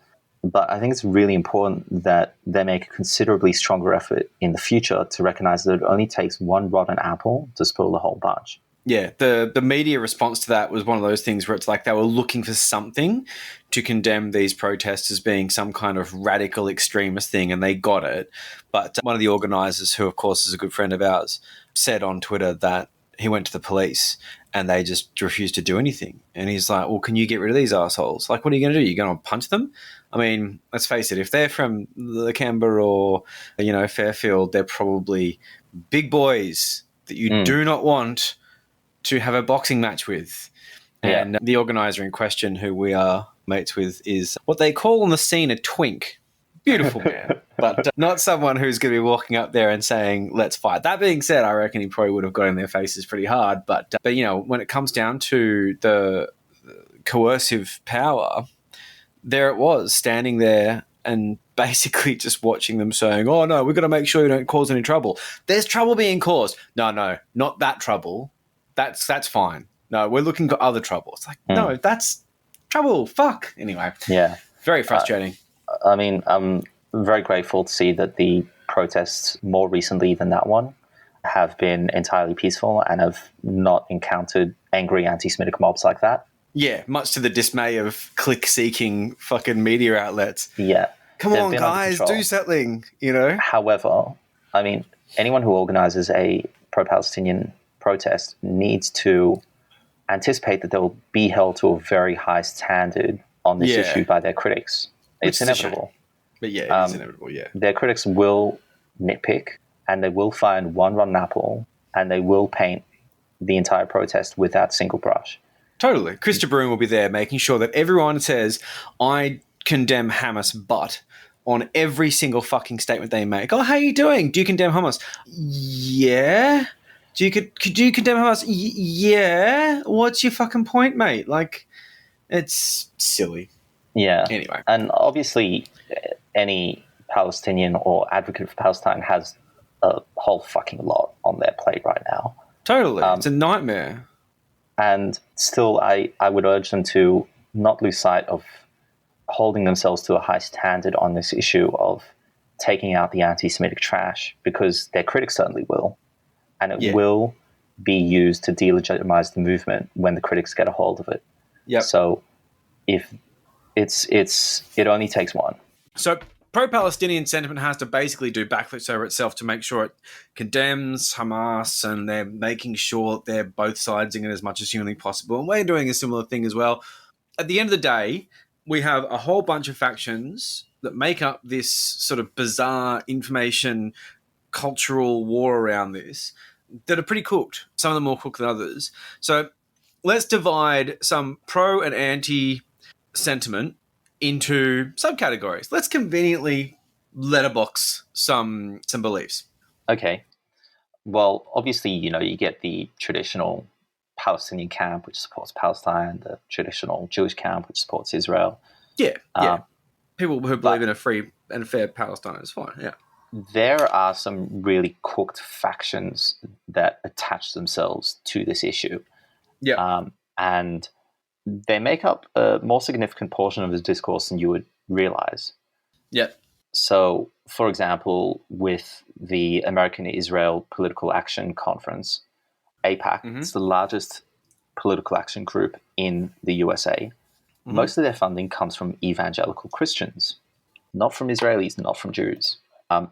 Speaker 7: but I think it's really important that they make a considerably stronger effort in the future to recognize that it only takes one rotten apple to spoil the whole bunch.
Speaker 6: Yeah, the media response to that was one of those things where it's like they were looking for something to condemn these protests as being some kind of radical extremist thing, and they got it. But one of the organisers, who of course is a good friend of ours, said on Twitter that he went to the police and they just refused to do anything. And he's like, well, can you get rid of these assholes? Like, what are you going to do? You're going to punch them? I mean, let's face it, if they're from Canberra or, Fairfield, they're probably big boys that you do not want to have a boxing match with. And the organizer in question, who we are mates with, is what they call on the scene a twink. Beautiful man, but not someone who's going to be walking up there and saying, let's fight. That being said, I reckon he probably would have got in their faces pretty hard. But you know, when it comes down to the coercive power, there it was, standing there and basically just watching them saying, oh, no, we've got to make sure you don't cause any trouble. There's trouble being caused. No, not that trouble. That's fine. No, we're looking for other trouble. It's like, no, that's trouble. Fuck. Anyway.
Speaker 7: Yeah.
Speaker 6: Very frustrating.
Speaker 7: I mean, I'm very grateful to see that the protests more recently than that one have been entirely peaceful and have not encountered angry anti-Semitic mobs like that.
Speaker 6: Yeah, much to the dismay of click-seeking fucking media outlets.
Speaker 7: Yeah.
Speaker 6: Come on, guys, do something, you know?
Speaker 7: However, I mean, anyone who organizes a pro-Palestinian protest needs to anticipate that they will be held to a very high standard on this issue by their critics. It's inevitable.
Speaker 6: But yeah, it is inevitable, yeah.
Speaker 7: Their critics will nitpick, and they will find one rotten apple, and they will paint the entire protest with that single brush.
Speaker 6: Totally. Chris de Bruyn will be there making sure that everyone says, I condemn Hamas, but on every single fucking statement they make. Oh, how are you doing? Do you condemn Hamas? Yeah. Could you condemn Hamas? Yeah. What's your fucking point, mate? Like, it's silly.
Speaker 7: Yeah.
Speaker 6: Anyway.
Speaker 7: And obviously, any Palestinian or advocate for Palestine has a whole fucking lot on their plate right now.
Speaker 6: Totally. It's a nightmare.
Speaker 7: And still, I would urge them to not lose sight of holding themselves to a high standard on this issue of taking out the anti-Semitic trash, because their critics certainly will. And it will be used to delegitimize the movement when the critics get a hold of it.
Speaker 6: Yep.
Speaker 7: So if it only takes one.
Speaker 6: So pro-Palestinian sentiment has to basically do backflips over itself to make sure it condemns Hamas, and they're making sure they're both siding it as much as humanly possible. And we're doing a similar thing as well. At the end of the day, we have a whole bunch of factions that make up this sort of bizarre information cultural war around this that are pretty cooked. Some of them more cooked than others. So let's divide some pro and anti sentiment into subcategories. Let's conveniently letterbox some beliefs.
Speaker 7: Okay. Well, obviously, you get the traditional Palestinian camp, which supports Palestine, the traditional Jewish camp, which supports Israel.
Speaker 6: Yeah. People who believe in a free and fair Palestine is fine, yeah.
Speaker 7: There are some really cooked factions that attach themselves to this issue.
Speaker 6: Yeah.
Speaker 7: And they make up a more significant portion of the discourse than you would realize.
Speaker 6: Yeah.
Speaker 7: So, for example, with the American Israel Political Action Conference, AIPAC, it's the largest political action group in the USA. Most of their funding comes from evangelical Christians, not from Israelis, not from Jews.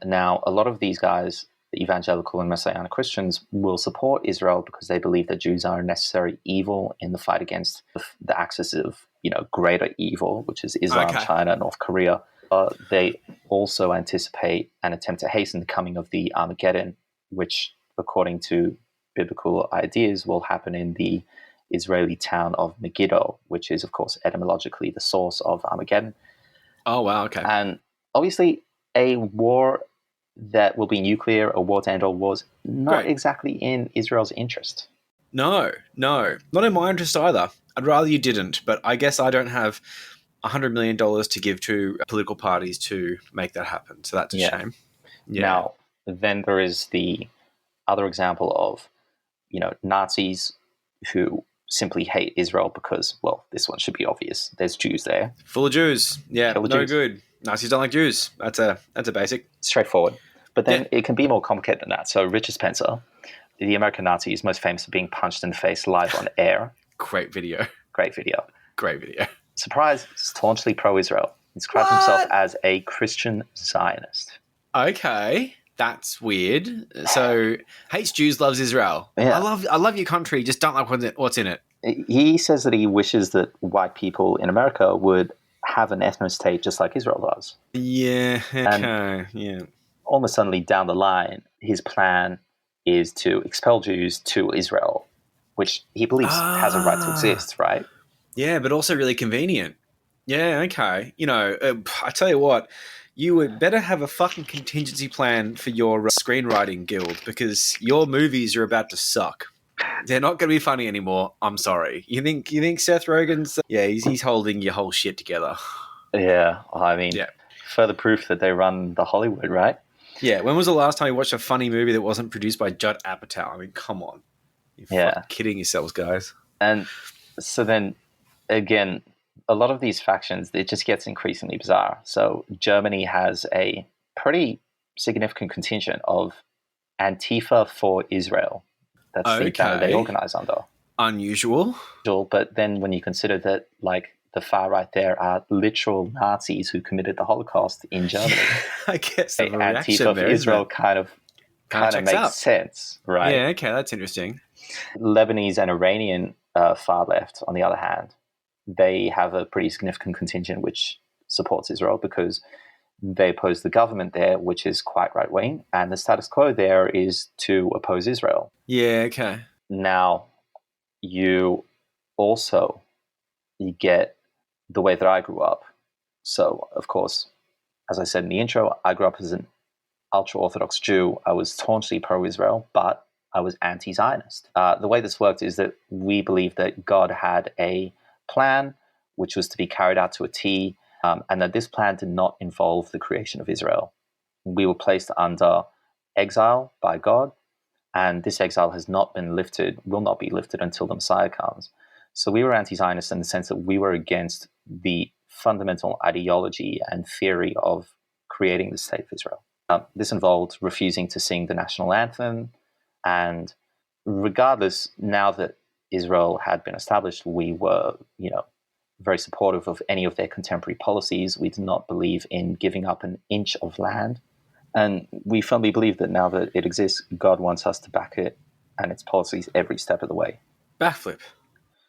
Speaker 7: Now, a lot of these guys, the evangelical and Messianic Christians, will support Israel because they believe that Jews are a necessary evil in the fight against the axis of, greater evil, which is Islam, China, North Korea. They also anticipate and attempt to hasten the coming of the Armageddon, which, according to biblical ideas, will happen in the Israeli town of Megiddo, which is, of course, etymologically the source of Armageddon.
Speaker 6: Oh, wow, okay.
Speaker 7: And obviously, a war that will be nuclear, a war to end all wars, not exactly in Israel's interest.
Speaker 6: No, not in my interest either. I'd rather you didn't, but I guess I don't have $100 million to give to political parties to make that happen, so that's a shame. Yeah.
Speaker 7: Now, then there is the other example of, Nazis who simply hate Israel because, well, this one should be obvious. There's Jews there.
Speaker 6: Full of Jews. Yeah, no
Speaker 7: Jews.
Speaker 6: Good. Nazis don't like Jews. That's a basic.
Speaker 7: Straightforward. But then it can be more complicated than that. So Richard Spencer, the American Nazi, is most famous for being punched in the face live on air.
Speaker 6: Great video.
Speaker 7: Surprise, staunchly pro-Israel. He described himself as a Christian Zionist.
Speaker 6: Okay. That's weird. So hates Jews, loves Israel.
Speaker 7: Yeah.
Speaker 6: I love your country, just don't like what's in it.
Speaker 7: He says that he wishes that white people in America would have an ethno-state just like Israel does.
Speaker 6: Yeah, okay, yeah.
Speaker 7: Almost suddenly down the line, his plan is to expel Jews to Israel, which he believes has a right to exist, right?
Speaker 6: Yeah, but also really convenient. Yeah, okay. I tell you what, you would better have a fucking contingency plan for your screenwriting guild, because your movies are about to suck. They're not going to be funny anymore. I'm sorry. You think Seth Rogen's? Yeah, he's holding your whole shit together.
Speaker 7: Yeah, I mean,
Speaker 6: Yeah.
Speaker 7: further proof that they run the Hollywood, right?
Speaker 6: Yeah. When was the last time you watched a funny movie that wasn't produced by Judd Apatow? I mean, come on. You're fucking kidding yourselves, guys.
Speaker 7: And so then, again, a lot of these factions, it just gets increasingly bizarre. So Germany has a pretty significant contingent of Antifa for Israel. That's the banner they organize under.
Speaker 6: Unusual.
Speaker 7: But then when you consider that, like, the far right there are literal Nazis who committed the Holocaust in Germany.
Speaker 6: I guess the reaction
Speaker 7: Antifa for
Speaker 6: there,
Speaker 7: Israel kind of makes sense, right?
Speaker 6: Yeah, okay, that's interesting.
Speaker 7: Lebanese and Iranian far left, on the other hand, they have a pretty significant contingent which supports Israel because they oppose the government there, which is quite right-wing, and the status quo there is to oppose Israel.
Speaker 6: Yeah, okay.
Speaker 7: Now, you get the way that I grew up. So, of course, as I said in the intro, I grew up as an ultra-orthodox Jew. I was staunchly pro-Israel, but I was anti-Zionist. The way this worked is that we believed that God had a plan which was to be carried out to a T, and that this plan did not involve the creation of Israel. We were placed under exile by God, and this exile has not been lifted, will not be lifted until the Messiah comes. So we were anti-Zionist in the sense that we were against the fundamental ideology and theory of creating the state of Israel. This involved refusing to sing the national anthem, and regardless, now that Israel had been established, we were, very supportive of any of their contemporary policies. We did not believe in giving up an inch of land. And we firmly believe that now that it exists, God wants us to back it and its policies every step of the way.
Speaker 6: Backflip.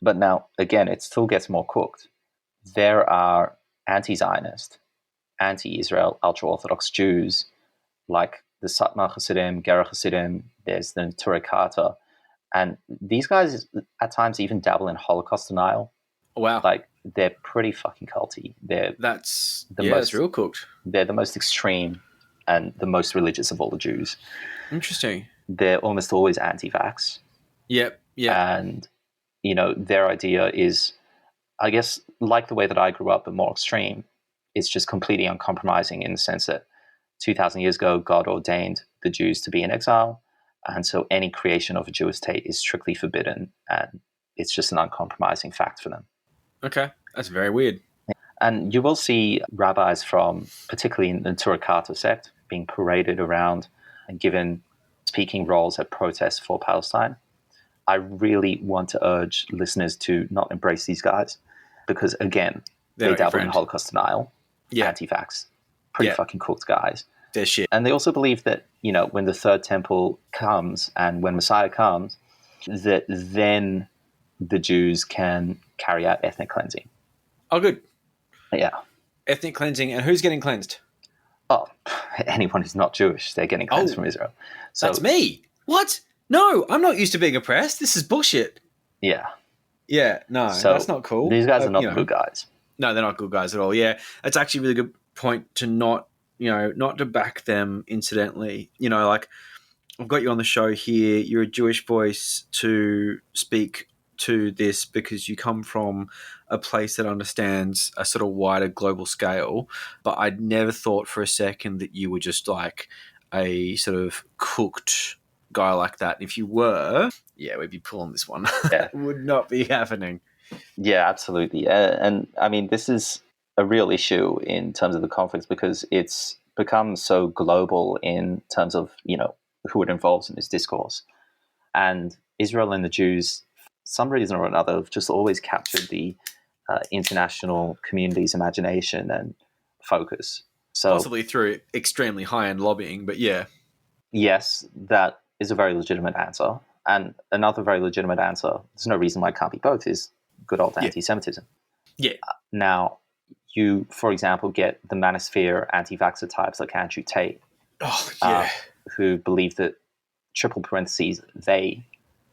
Speaker 7: But now, again, it still gets more cooked. There are anti-Zionist, anti-Israel, ultra-Orthodox Jews, like the Satmar Hasidim, Gera Hasidim, there's the Turekata. And these guys at times even dabble in Holocaust denial.
Speaker 6: Wow.
Speaker 7: Like, they're pretty fucking culty.
Speaker 6: That's real cooked.
Speaker 7: They're the most extreme and the most religious of all the Jews.
Speaker 6: Interesting.
Speaker 7: They're almost always anti-vax.
Speaker 6: Yep. Yeah.
Speaker 7: And, their idea is, I guess, like the way that I grew up, but more extreme. It's just completely uncompromising in the sense that 2,000 years ago, God ordained the Jews to be in exile. And so any creation of a Jewish state is strictly forbidden. And it's just an uncompromising fact for them.
Speaker 6: Okay. That's very weird.
Speaker 7: And you will see rabbis from, particularly in the Turekata sect, being paraded around and given speaking roles at protests for Palestine. I really want to urge listeners to not embrace these guys because, again, they dabble in Holocaust denial, anti-vax, pretty fucking cooked guys.
Speaker 6: They're shit.
Speaker 7: And they also believe that, when the third temple comes and when Messiah comes, that then the Jews can carry out ethnic cleansing.
Speaker 6: Oh, good.
Speaker 7: Yeah.
Speaker 6: Ethnic cleansing. And who's getting cleansed?
Speaker 7: Oh, anyone who's not Jewish, they're getting cleansed from Israel. So,
Speaker 6: that's me. What? No, I'm not used to being oppressed. This is bullshit.
Speaker 7: Yeah.
Speaker 6: Yeah, no,
Speaker 7: so
Speaker 6: that's not cool.
Speaker 7: These guys are not good guys.
Speaker 6: No, they're not good guys at all. Yeah, it's actually a really good point to not to back them incidentally. Like, I've got you on the show here. You're a Jewish voice to speak to this because you come from a place that understands a sort of wider global scale. But I'd never thought for a second that you were just like a sort of cooked guy like that. If you were, we'd be pulling this one.
Speaker 7: Yeah.
Speaker 6: It would not be happening.
Speaker 7: Yeah, absolutely. And I mean, this is a real issue in terms of the conflicts because it's become so global in terms of, who it involves in this discourse. And Israel and the Jews, for some reason or another, have just always captured the international community's imagination and focus. So
Speaker 6: possibly through extremely high-end lobbying, but yeah.
Speaker 7: Yes, that is a very legitimate answer. And another very legitimate answer, there's no reason why it can't be both, is good old anti-Semitism.
Speaker 6: Yeah.
Speaker 7: Now, you, for example, get the manosphere anti-vaxxer types like Andrew Tate,
Speaker 6: Oh, yeah.
Speaker 7: who believe that triple parentheses, they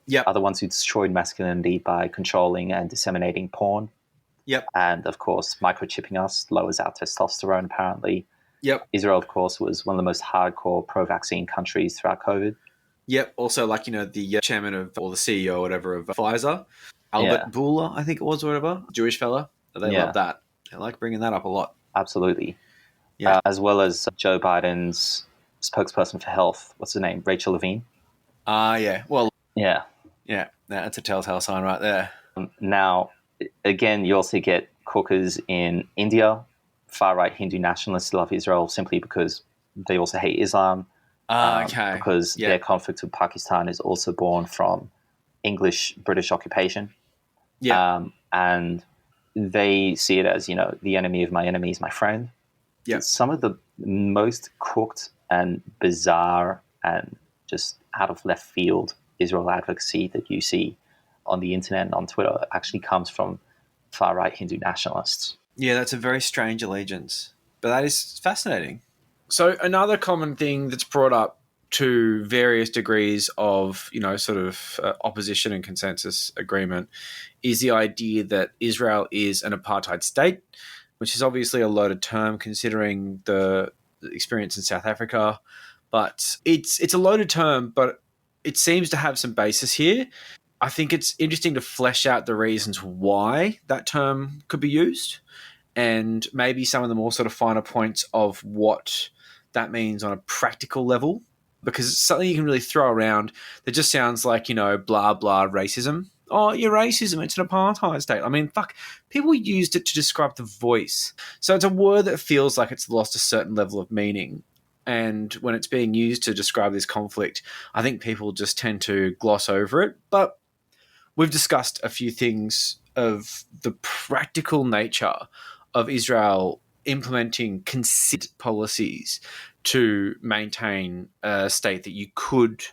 Speaker 6: Yep.
Speaker 7: are the ones who destroyed masculinity by controlling and disseminating porn.
Speaker 6: Yep.
Speaker 7: And, of course, microchipping us lowers our testosterone, apparently.
Speaker 6: Yep.
Speaker 7: Israel, of course, was one of the most hardcore pro-vaccine countries throughout COVID.
Speaker 6: Yep. Also, like, the chairman of, or the CEO or whatever of Pfizer, Albert Bourla, I think it was, or whatever, Jewish fella. They love that. They like bringing that up a lot.
Speaker 7: Absolutely.
Speaker 6: Yeah.
Speaker 7: As well as Joe Biden's spokesperson for health. What's her name? Rachel Levine?
Speaker 6: Yeah. Well,
Speaker 7: Yeah.
Speaker 6: yeah. That's a telltale sign right there.
Speaker 7: Now, again, you also get cookers in India. Far-right Hindu nationalists love Israel simply because they also hate Islam.
Speaker 6: Okay.
Speaker 7: Because their conflict with Pakistan is also born from British occupation.
Speaker 6: Yeah.
Speaker 7: And they see it as, the enemy of my enemy is my friend.
Speaker 6: Yeah.
Speaker 7: Some of the most cooked and bizarre and just out of left field Israel advocacy that you see on the internet and on Twitter actually comes from far-right Hindu nationalists.
Speaker 6: Yeah, that's a very strange allegiance, but that is fascinating. So another common thing that's brought up to various degrees of, opposition and consensus agreement is the idea that Israel is an apartheid state, which is obviously a loaded term considering the experience in South Africa. But it's a loaded term, but it seems to have some basis here. I think it's interesting to flesh out the reasons why that term could be used and maybe some of the more sort of finer points of what that means on a practical level, because it's something you can really throw around that just sounds like, blah, blah, racism. Oh, you're racism. It's an apartheid state. I mean, fuck, people used it to describe the voice. So it's a word that feels like it's lost a certain level of meaning. And when it's being used to describe this conflict, I think people just tend to gloss over it. But we've discussed a few things of the practical nature of Israel implementing considered policies to maintain a state that you could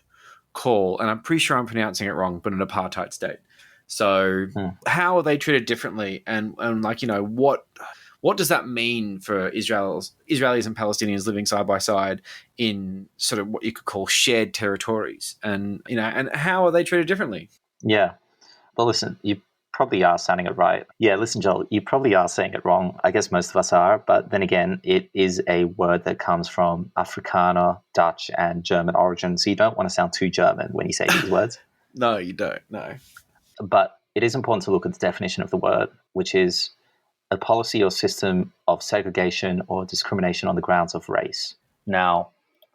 Speaker 6: call, and I'm pretty sure I'm pronouncing it wrong, but an apartheid state. So how are they treated differently? And what does that mean for Israelis and Palestinians living side by side in sort of what you could call shared territories? And, and how are they treated differently?
Speaker 7: Yeah. Well, listen, you probably are saying it right. Yeah, listen, Joel, you probably are saying it wrong. I guess most of us are. But then again, it is a word that comes from Afrikaner, Dutch, and German origin. So you don't want to sound too German when you say these words.
Speaker 6: No, you don't. No.
Speaker 7: But it is important to look at the definition of the word, which is a policy or system of segregation or discrimination on the grounds of race. Now,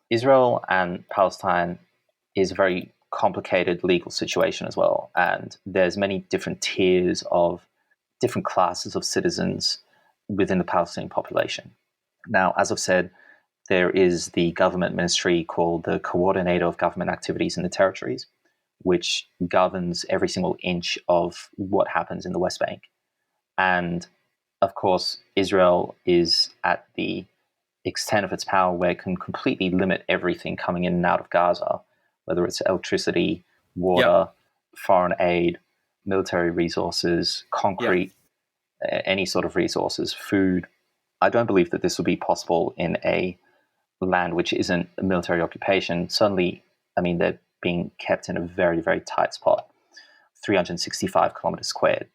Speaker 7: Israel and Palestine is a very complicated legal situation as well, and there's many different tiers of different classes of citizens within the Palestinian population. Now, as I've said, there is the government ministry called the Coordinator of Government Activities in the Territories, which governs every single inch of what happens in the West Bank. And of course, Israel is at the extent of its power where it can completely limit everything coming in and out of Gaza, whether it's electricity, water, foreign aid, military resources, concrete, any sort of resources, food. I don't believe that this would be possible in a land which isn't a military occupation. Certainly, I mean, they're being kept in a very, very tight spot, 365 kilometers squared.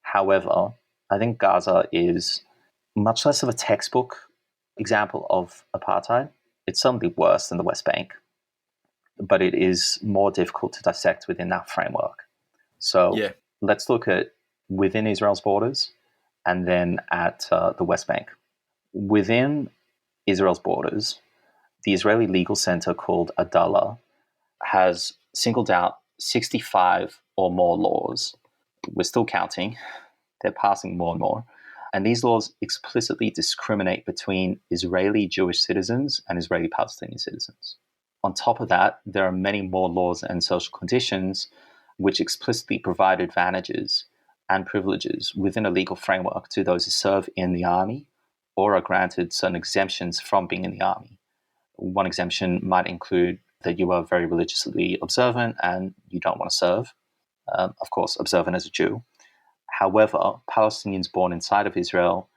Speaker 7: However, I think Gaza is much less of a textbook example of apartheid. It's certainly worse than the West Bank, but it is more difficult to dissect within that framework. So let's look at within Israel's borders and then at the West Bank. Within Israel's borders, the Israeli legal center called Adalah has singled out 65 or more laws. We're still counting. They're passing more and more. And these laws explicitly discriminate between Israeli Jewish citizens and Israeli Palestinian citizens. On top of that, there are many more laws and social conditions which explicitly provide advantages and privileges within a legal framework to those who serve in the army or are granted certain exemptions from being in the army. One exemption might include that you are very religiously observant and you don't want to serve. Of course, observant as a Jew. However, Palestinians born inside of Israel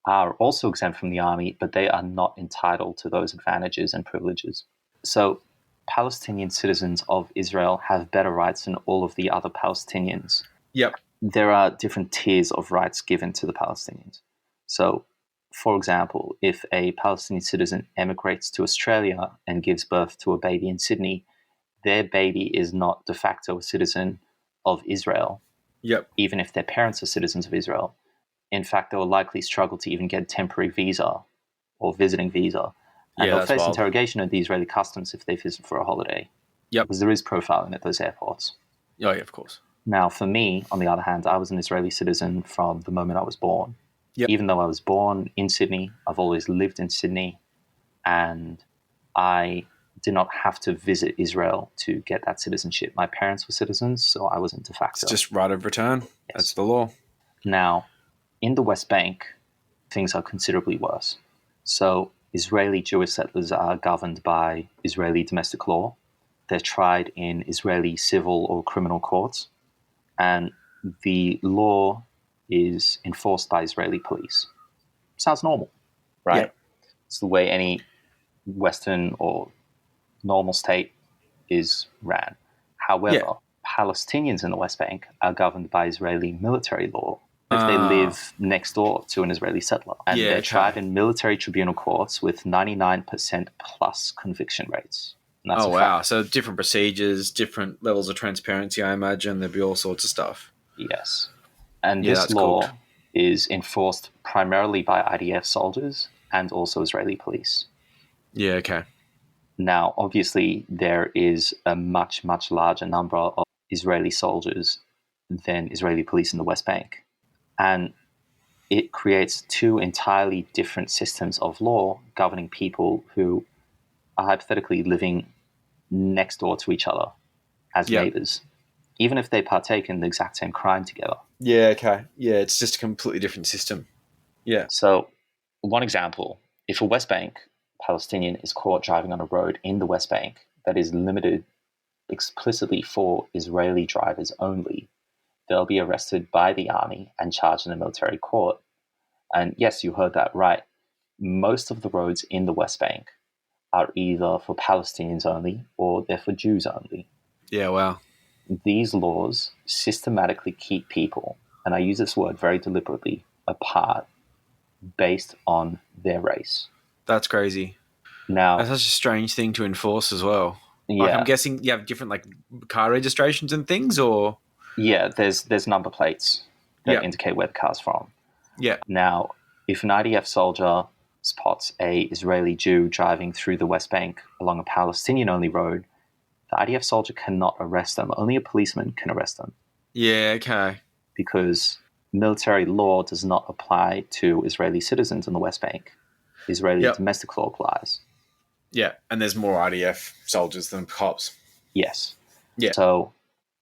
Speaker 7: are also exempt from the army, but they are not entitled to those advantages and privileges. So Palestinian citizens of Israel have better rights than all of the other Palestinians.
Speaker 6: Yep.
Speaker 7: There are different tiers of rights given to the Palestinians. So, for example, if a Palestinian citizen emigrates to Australia and gives birth to a baby in Sydney, their baby is not de facto a citizen of Israel,
Speaker 6: Yep.
Speaker 7: even if their parents are citizens of Israel. In fact, they will likely struggle to even get a temporary visa or visiting visa. And
Speaker 6: Yeah,
Speaker 7: they'll
Speaker 6: that's
Speaker 7: face
Speaker 6: wild.
Speaker 7: interrogation at the Israeli customs if they visit for a holiday.
Speaker 6: Yep.
Speaker 7: Because there is profiling at those airports.
Speaker 6: Oh, yeah, of course.
Speaker 7: Now, for me, on the other hand, I was an Israeli citizen from the moment I was born.
Speaker 6: Yep.
Speaker 7: Even though I was born in Sydney, I've always lived in Sydney, and I did not have to visit Israel to get that citizenship. My parents were citizens, so I was in de facto.
Speaker 6: It's just right of return.
Speaker 7: Yes.
Speaker 6: That's the law.
Speaker 7: Now, in the West Bank, things are considerably worse. So Israeli Jewish settlers are governed by Israeli domestic law. They're tried in Israeli civil or criminal courts. And the law is enforced by Israeli police. Sounds normal, right?
Speaker 6: Yeah.
Speaker 7: It's the way any Western or normal state is ran. However,
Speaker 6: Yeah.
Speaker 7: Palestinians in the West Bank are governed by Israeli military law if they live next door to an Israeli settler. And
Speaker 6: Yeah,
Speaker 7: they're
Speaker 6: okay.
Speaker 7: tried in military tribunal courts with 99% plus conviction rates. And that's
Speaker 6: Oh,
Speaker 7: a
Speaker 6: wow.
Speaker 7: fact.
Speaker 6: So different procedures, different levels of transparency, I imagine. There'd be all sorts of stuff.
Speaker 7: Yes. And
Speaker 6: Yeah,
Speaker 7: this
Speaker 6: that's
Speaker 7: law
Speaker 6: cool.
Speaker 7: is enforced primarily by IDF soldiers and also Israeli police.
Speaker 6: Yeah, okay.
Speaker 7: Now, obviously, there is a much, much larger number of Israeli soldiers than Israeli police in the West Bank. And it creates two entirely different systems of law governing people who are hypothetically living next door to each other as
Speaker 6: Yeah.
Speaker 7: neighbors, even if they partake in the exact same crime together.
Speaker 6: Yeah, okay. Yeah, it's just a completely different system. Yeah.
Speaker 7: So, one example, if a West Bank Palestinian is caught driving on a road in the West Bank that is limited explicitly for Israeli drivers only, they'll be arrested by the army and charged in a military court. And yes, you heard that right. Most of the roads in the West Bank are either for Palestinians only or they're for Jews only.
Speaker 6: Yeah, wow.
Speaker 7: These laws systematically keep people, and I use this word very deliberately, apart based on their race.
Speaker 6: That's crazy.
Speaker 7: Now,
Speaker 6: That's such a strange thing to enforce as well. Like,
Speaker 7: yeah,
Speaker 6: I'm guessing you have different like car registrations and things, or
Speaker 7: yeah, there's number plates that
Speaker 6: Yeah.
Speaker 7: indicate where the car's from.
Speaker 6: yeah,
Speaker 7: Now, if an IDF soldier spots a Israeli Jew driving through the West Bank along a Palestinian-only road, the IDF soldier cannot arrest them. Only a policeman can arrest them
Speaker 6: yeah, okay,
Speaker 7: because military law does not apply to Israeli citizens in the West Bank. Israeli
Speaker 6: Yep.
Speaker 7: domestic law applies.
Speaker 6: yeah. And there's more IDF soldiers than cops.
Speaker 7: Yes.
Speaker 6: Yeah.
Speaker 7: So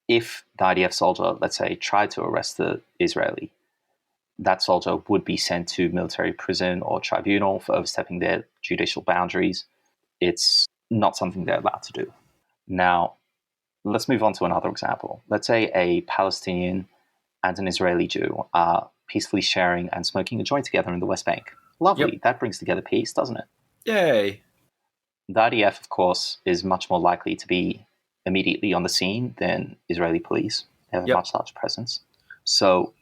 Speaker 7: if the IDF soldier, let's say, tried to arrest the Israeli, that soldier would be sent to military prison or tribunal for overstepping their judicial boundaries. It's not something they're allowed to do. Now, let's move on to another example. Let's say a Palestinian and an Israeli Jew are peacefully sharing and smoking a joint together in the West Bank. Lovely.
Speaker 6: Yep.
Speaker 7: That brings together peace, doesn't it?
Speaker 6: Yay.
Speaker 7: The IDF, of course, is much more likely to be immediately on the scene than Israeli police. They have a
Speaker 6: Yep.
Speaker 7: much larger presence. So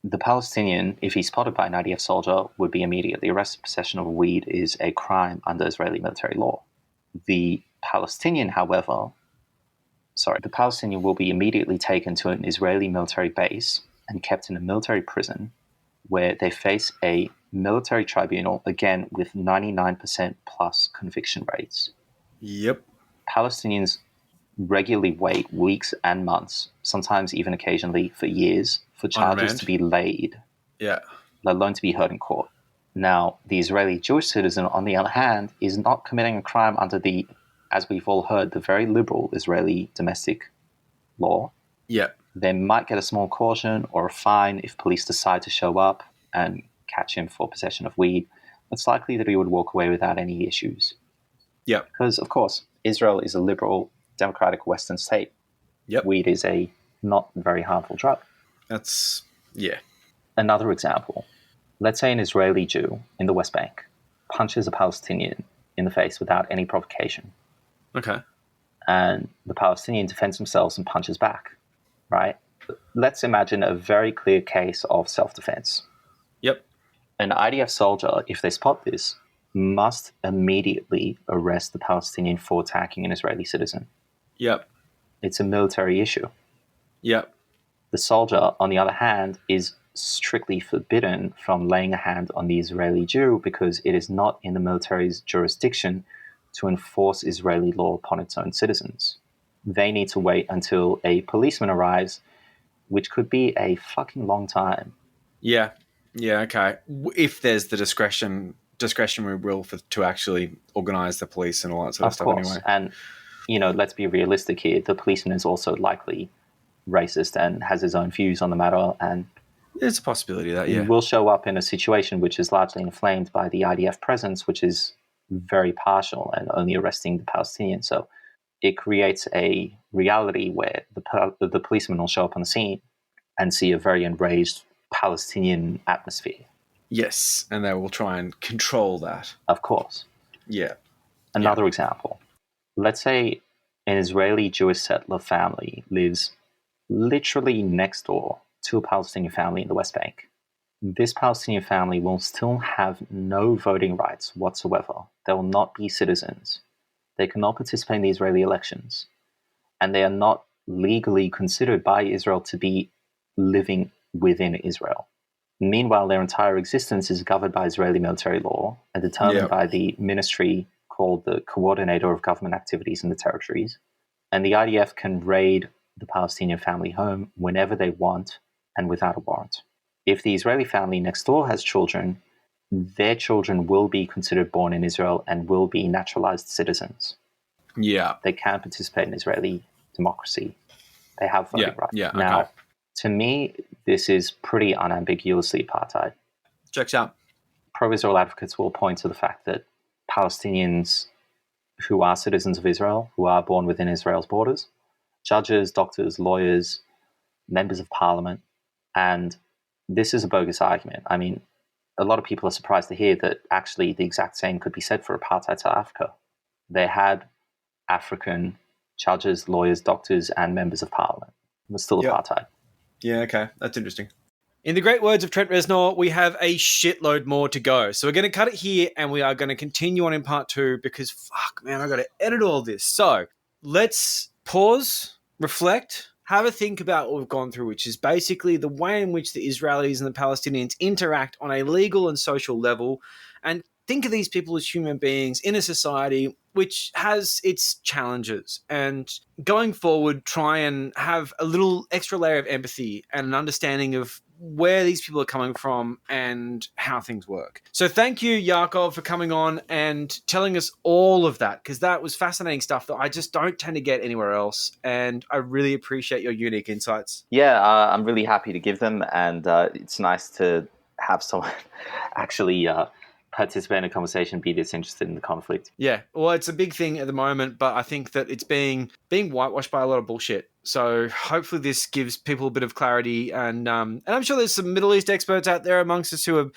Speaker 7: the Palestinian, if he's spotted by an IDF soldier, would be immediately arrested. Possession of weed is a crime under Israeli military law. The Palestinian, however, the Palestinian will be immediately taken to an Israeli military base and kept in a military prison where they face a military tribunal, again, with 99% plus conviction rates.
Speaker 6: Yep.
Speaker 7: Palestinians regularly wait weeks and months, sometimes even occasionally for years, for charges
Speaker 6: remand.
Speaker 7: to be laid,
Speaker 6: Yeah.
Speaker 7: let alone to be heard in court. Now, the Israeli Jewish citizen, on the other hand, is not committing a crime under the, as we've all heard, the very liberal Israeli domestic law.
Speaker 6: Yeah.
Speaker 7: They might get a small caution or a fine if police decide to show up and catch him for possession of weed. It's likely that he would walk away without any issues.
Speaker 6: Yeah.
Speaker 7: Because, of course, Israel is a liberal, democratic Western state.
Speaker 6: Yep.
Speaker 7: Weed is a not very harmful drug.
Speaker 6: That's yeah.
Speaker 7: Another example. Let's say an Israeli Jew in the West Bank punches a Palestinian in the face without any provocation.
Speaker 6: Okay.
Speaker 7: and the Palestinian defends themselves and punches back, right? Let's imagine a very clear case of self-defense.
Speaker 6: Yep.
Speaker 7: An IDF soldier, if they spot this, must immediately arrest the Palestinian for attacking an Israeli citizen.
Speaker 6: Yep.
Speaker 7: It's a military issue.
Speaker 6: Yep.
Speaker 7: The soldier, on the other hand, is strictly forbidden from laying a hand on the Israeli Jew because it is not in the military's jurisdiction to enforce Israeli law upon its own citizens. They need to wait until a policeman arrives, which could be a fucking long time.
Speaker 6: Yeah. Yeah, okay. If there's the discretionary will to actually organise the police and all that sort of stuff anyway.
Speaker 7: And, let's be realistic here. The policeman is also likely racist and has his own views on the matter, and
Speaker 6: there's a possibility of that, yeah.
Speaker 7: will show up in a situation which is largely inflamed by the IDF presence, which is very partial and only arresting the Palestinians. So it creates a reality where the policeman will show up on the scene and see a very enraged Palestinian atmosphere.
Speaker 6: Yes, and they will try and control that.
Speaker 7: Of course.
Speaker 6: Yeah.
Speaker 7: Another example. Let's say an Israeli Jewish settler family lives literally next door to a Palestinian family in the West Bank. This Palestinian family will still have no voting rights whatsoever. They will not be citizens. They cannot participate in the Israeli elections. And they are not legally considered by Israel to be living within Israel. Meanwhile, their entire existence is governed by Israeli military law and determined by the ministry called the Coordinator of Government Activities in the Territories. And the IDF can raid the Palestinian family home whenever they want and without a warrant. If the Israeli family next door has children, their children will be considered born in Israel and will be naturalized citizens.
Speaker 6: Yeah.
Speaker 7: They can participate in Israeli democracy. They have voting rights.
Speaker 6: Yeah, okay.
Speaker 7: Now, to me, this is pretty unambiguously apartheid.
Speaker 6: Checks out.
Speaker 7: Pro-Israel advocates will point to the fact that Palestinians who are citizens of Israel, who are born within Israel's borders, judges, doctors, lawyers, members of parliament, and this is a bogus argument. I mean, a lot of people are surprised to hear that actually the exact same could be said for apartheid South Africa. They had African judges, lawyers, doctors, and members of parliament. It was still apartheid.
Speaker 6: Yeah, okay. That's interesting. In the great words of Trent Reznor, we have a shitload more to go. So we're going to cut it here and we are going to continue on in part 2 because, fuck, man, I've got to edit all this. So let's pause, reflect, have a think about what we've gone through, which is basically the way in which the Israelis and the Palestinians interact on a legal and social level, and think of these people as human beings in a society which has its challenges. And going forward, try and have a little extra layer of empathy and an understanding of where these people are coming from and how things work. So thank you, Yaakov, for coming on and telling us all of that, because that was fascinating stuff that I just don't tend to get anywhere else. And I really appreciate your unique insights.
Speaker 7: Yeah, I'm really happy to give them. And it's nice to have someone actually participate in a conversation, be this interested in the conflict.
Speaker 6: Yeah, well, it's a big thing at the moment, but I think that it's being whitewashed by a lot of bullshit. So hopefully this gives people a bit of clarity, and I'm sure there's some Middle East experts out there amongst us who are,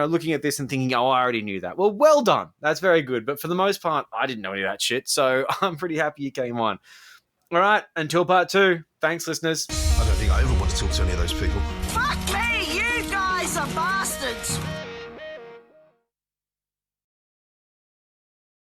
Speaker 6: looking at this and thinking, oh, I already knew that. Well done. That's very good. But for the most part, I didn't know any of that shit. So I'm pretty happy you came on. All right, until part 2. Thanks, listeners.
Speaker 1: I don't think I ever want to talk to any of those people.
Speaker 4: Fuck me!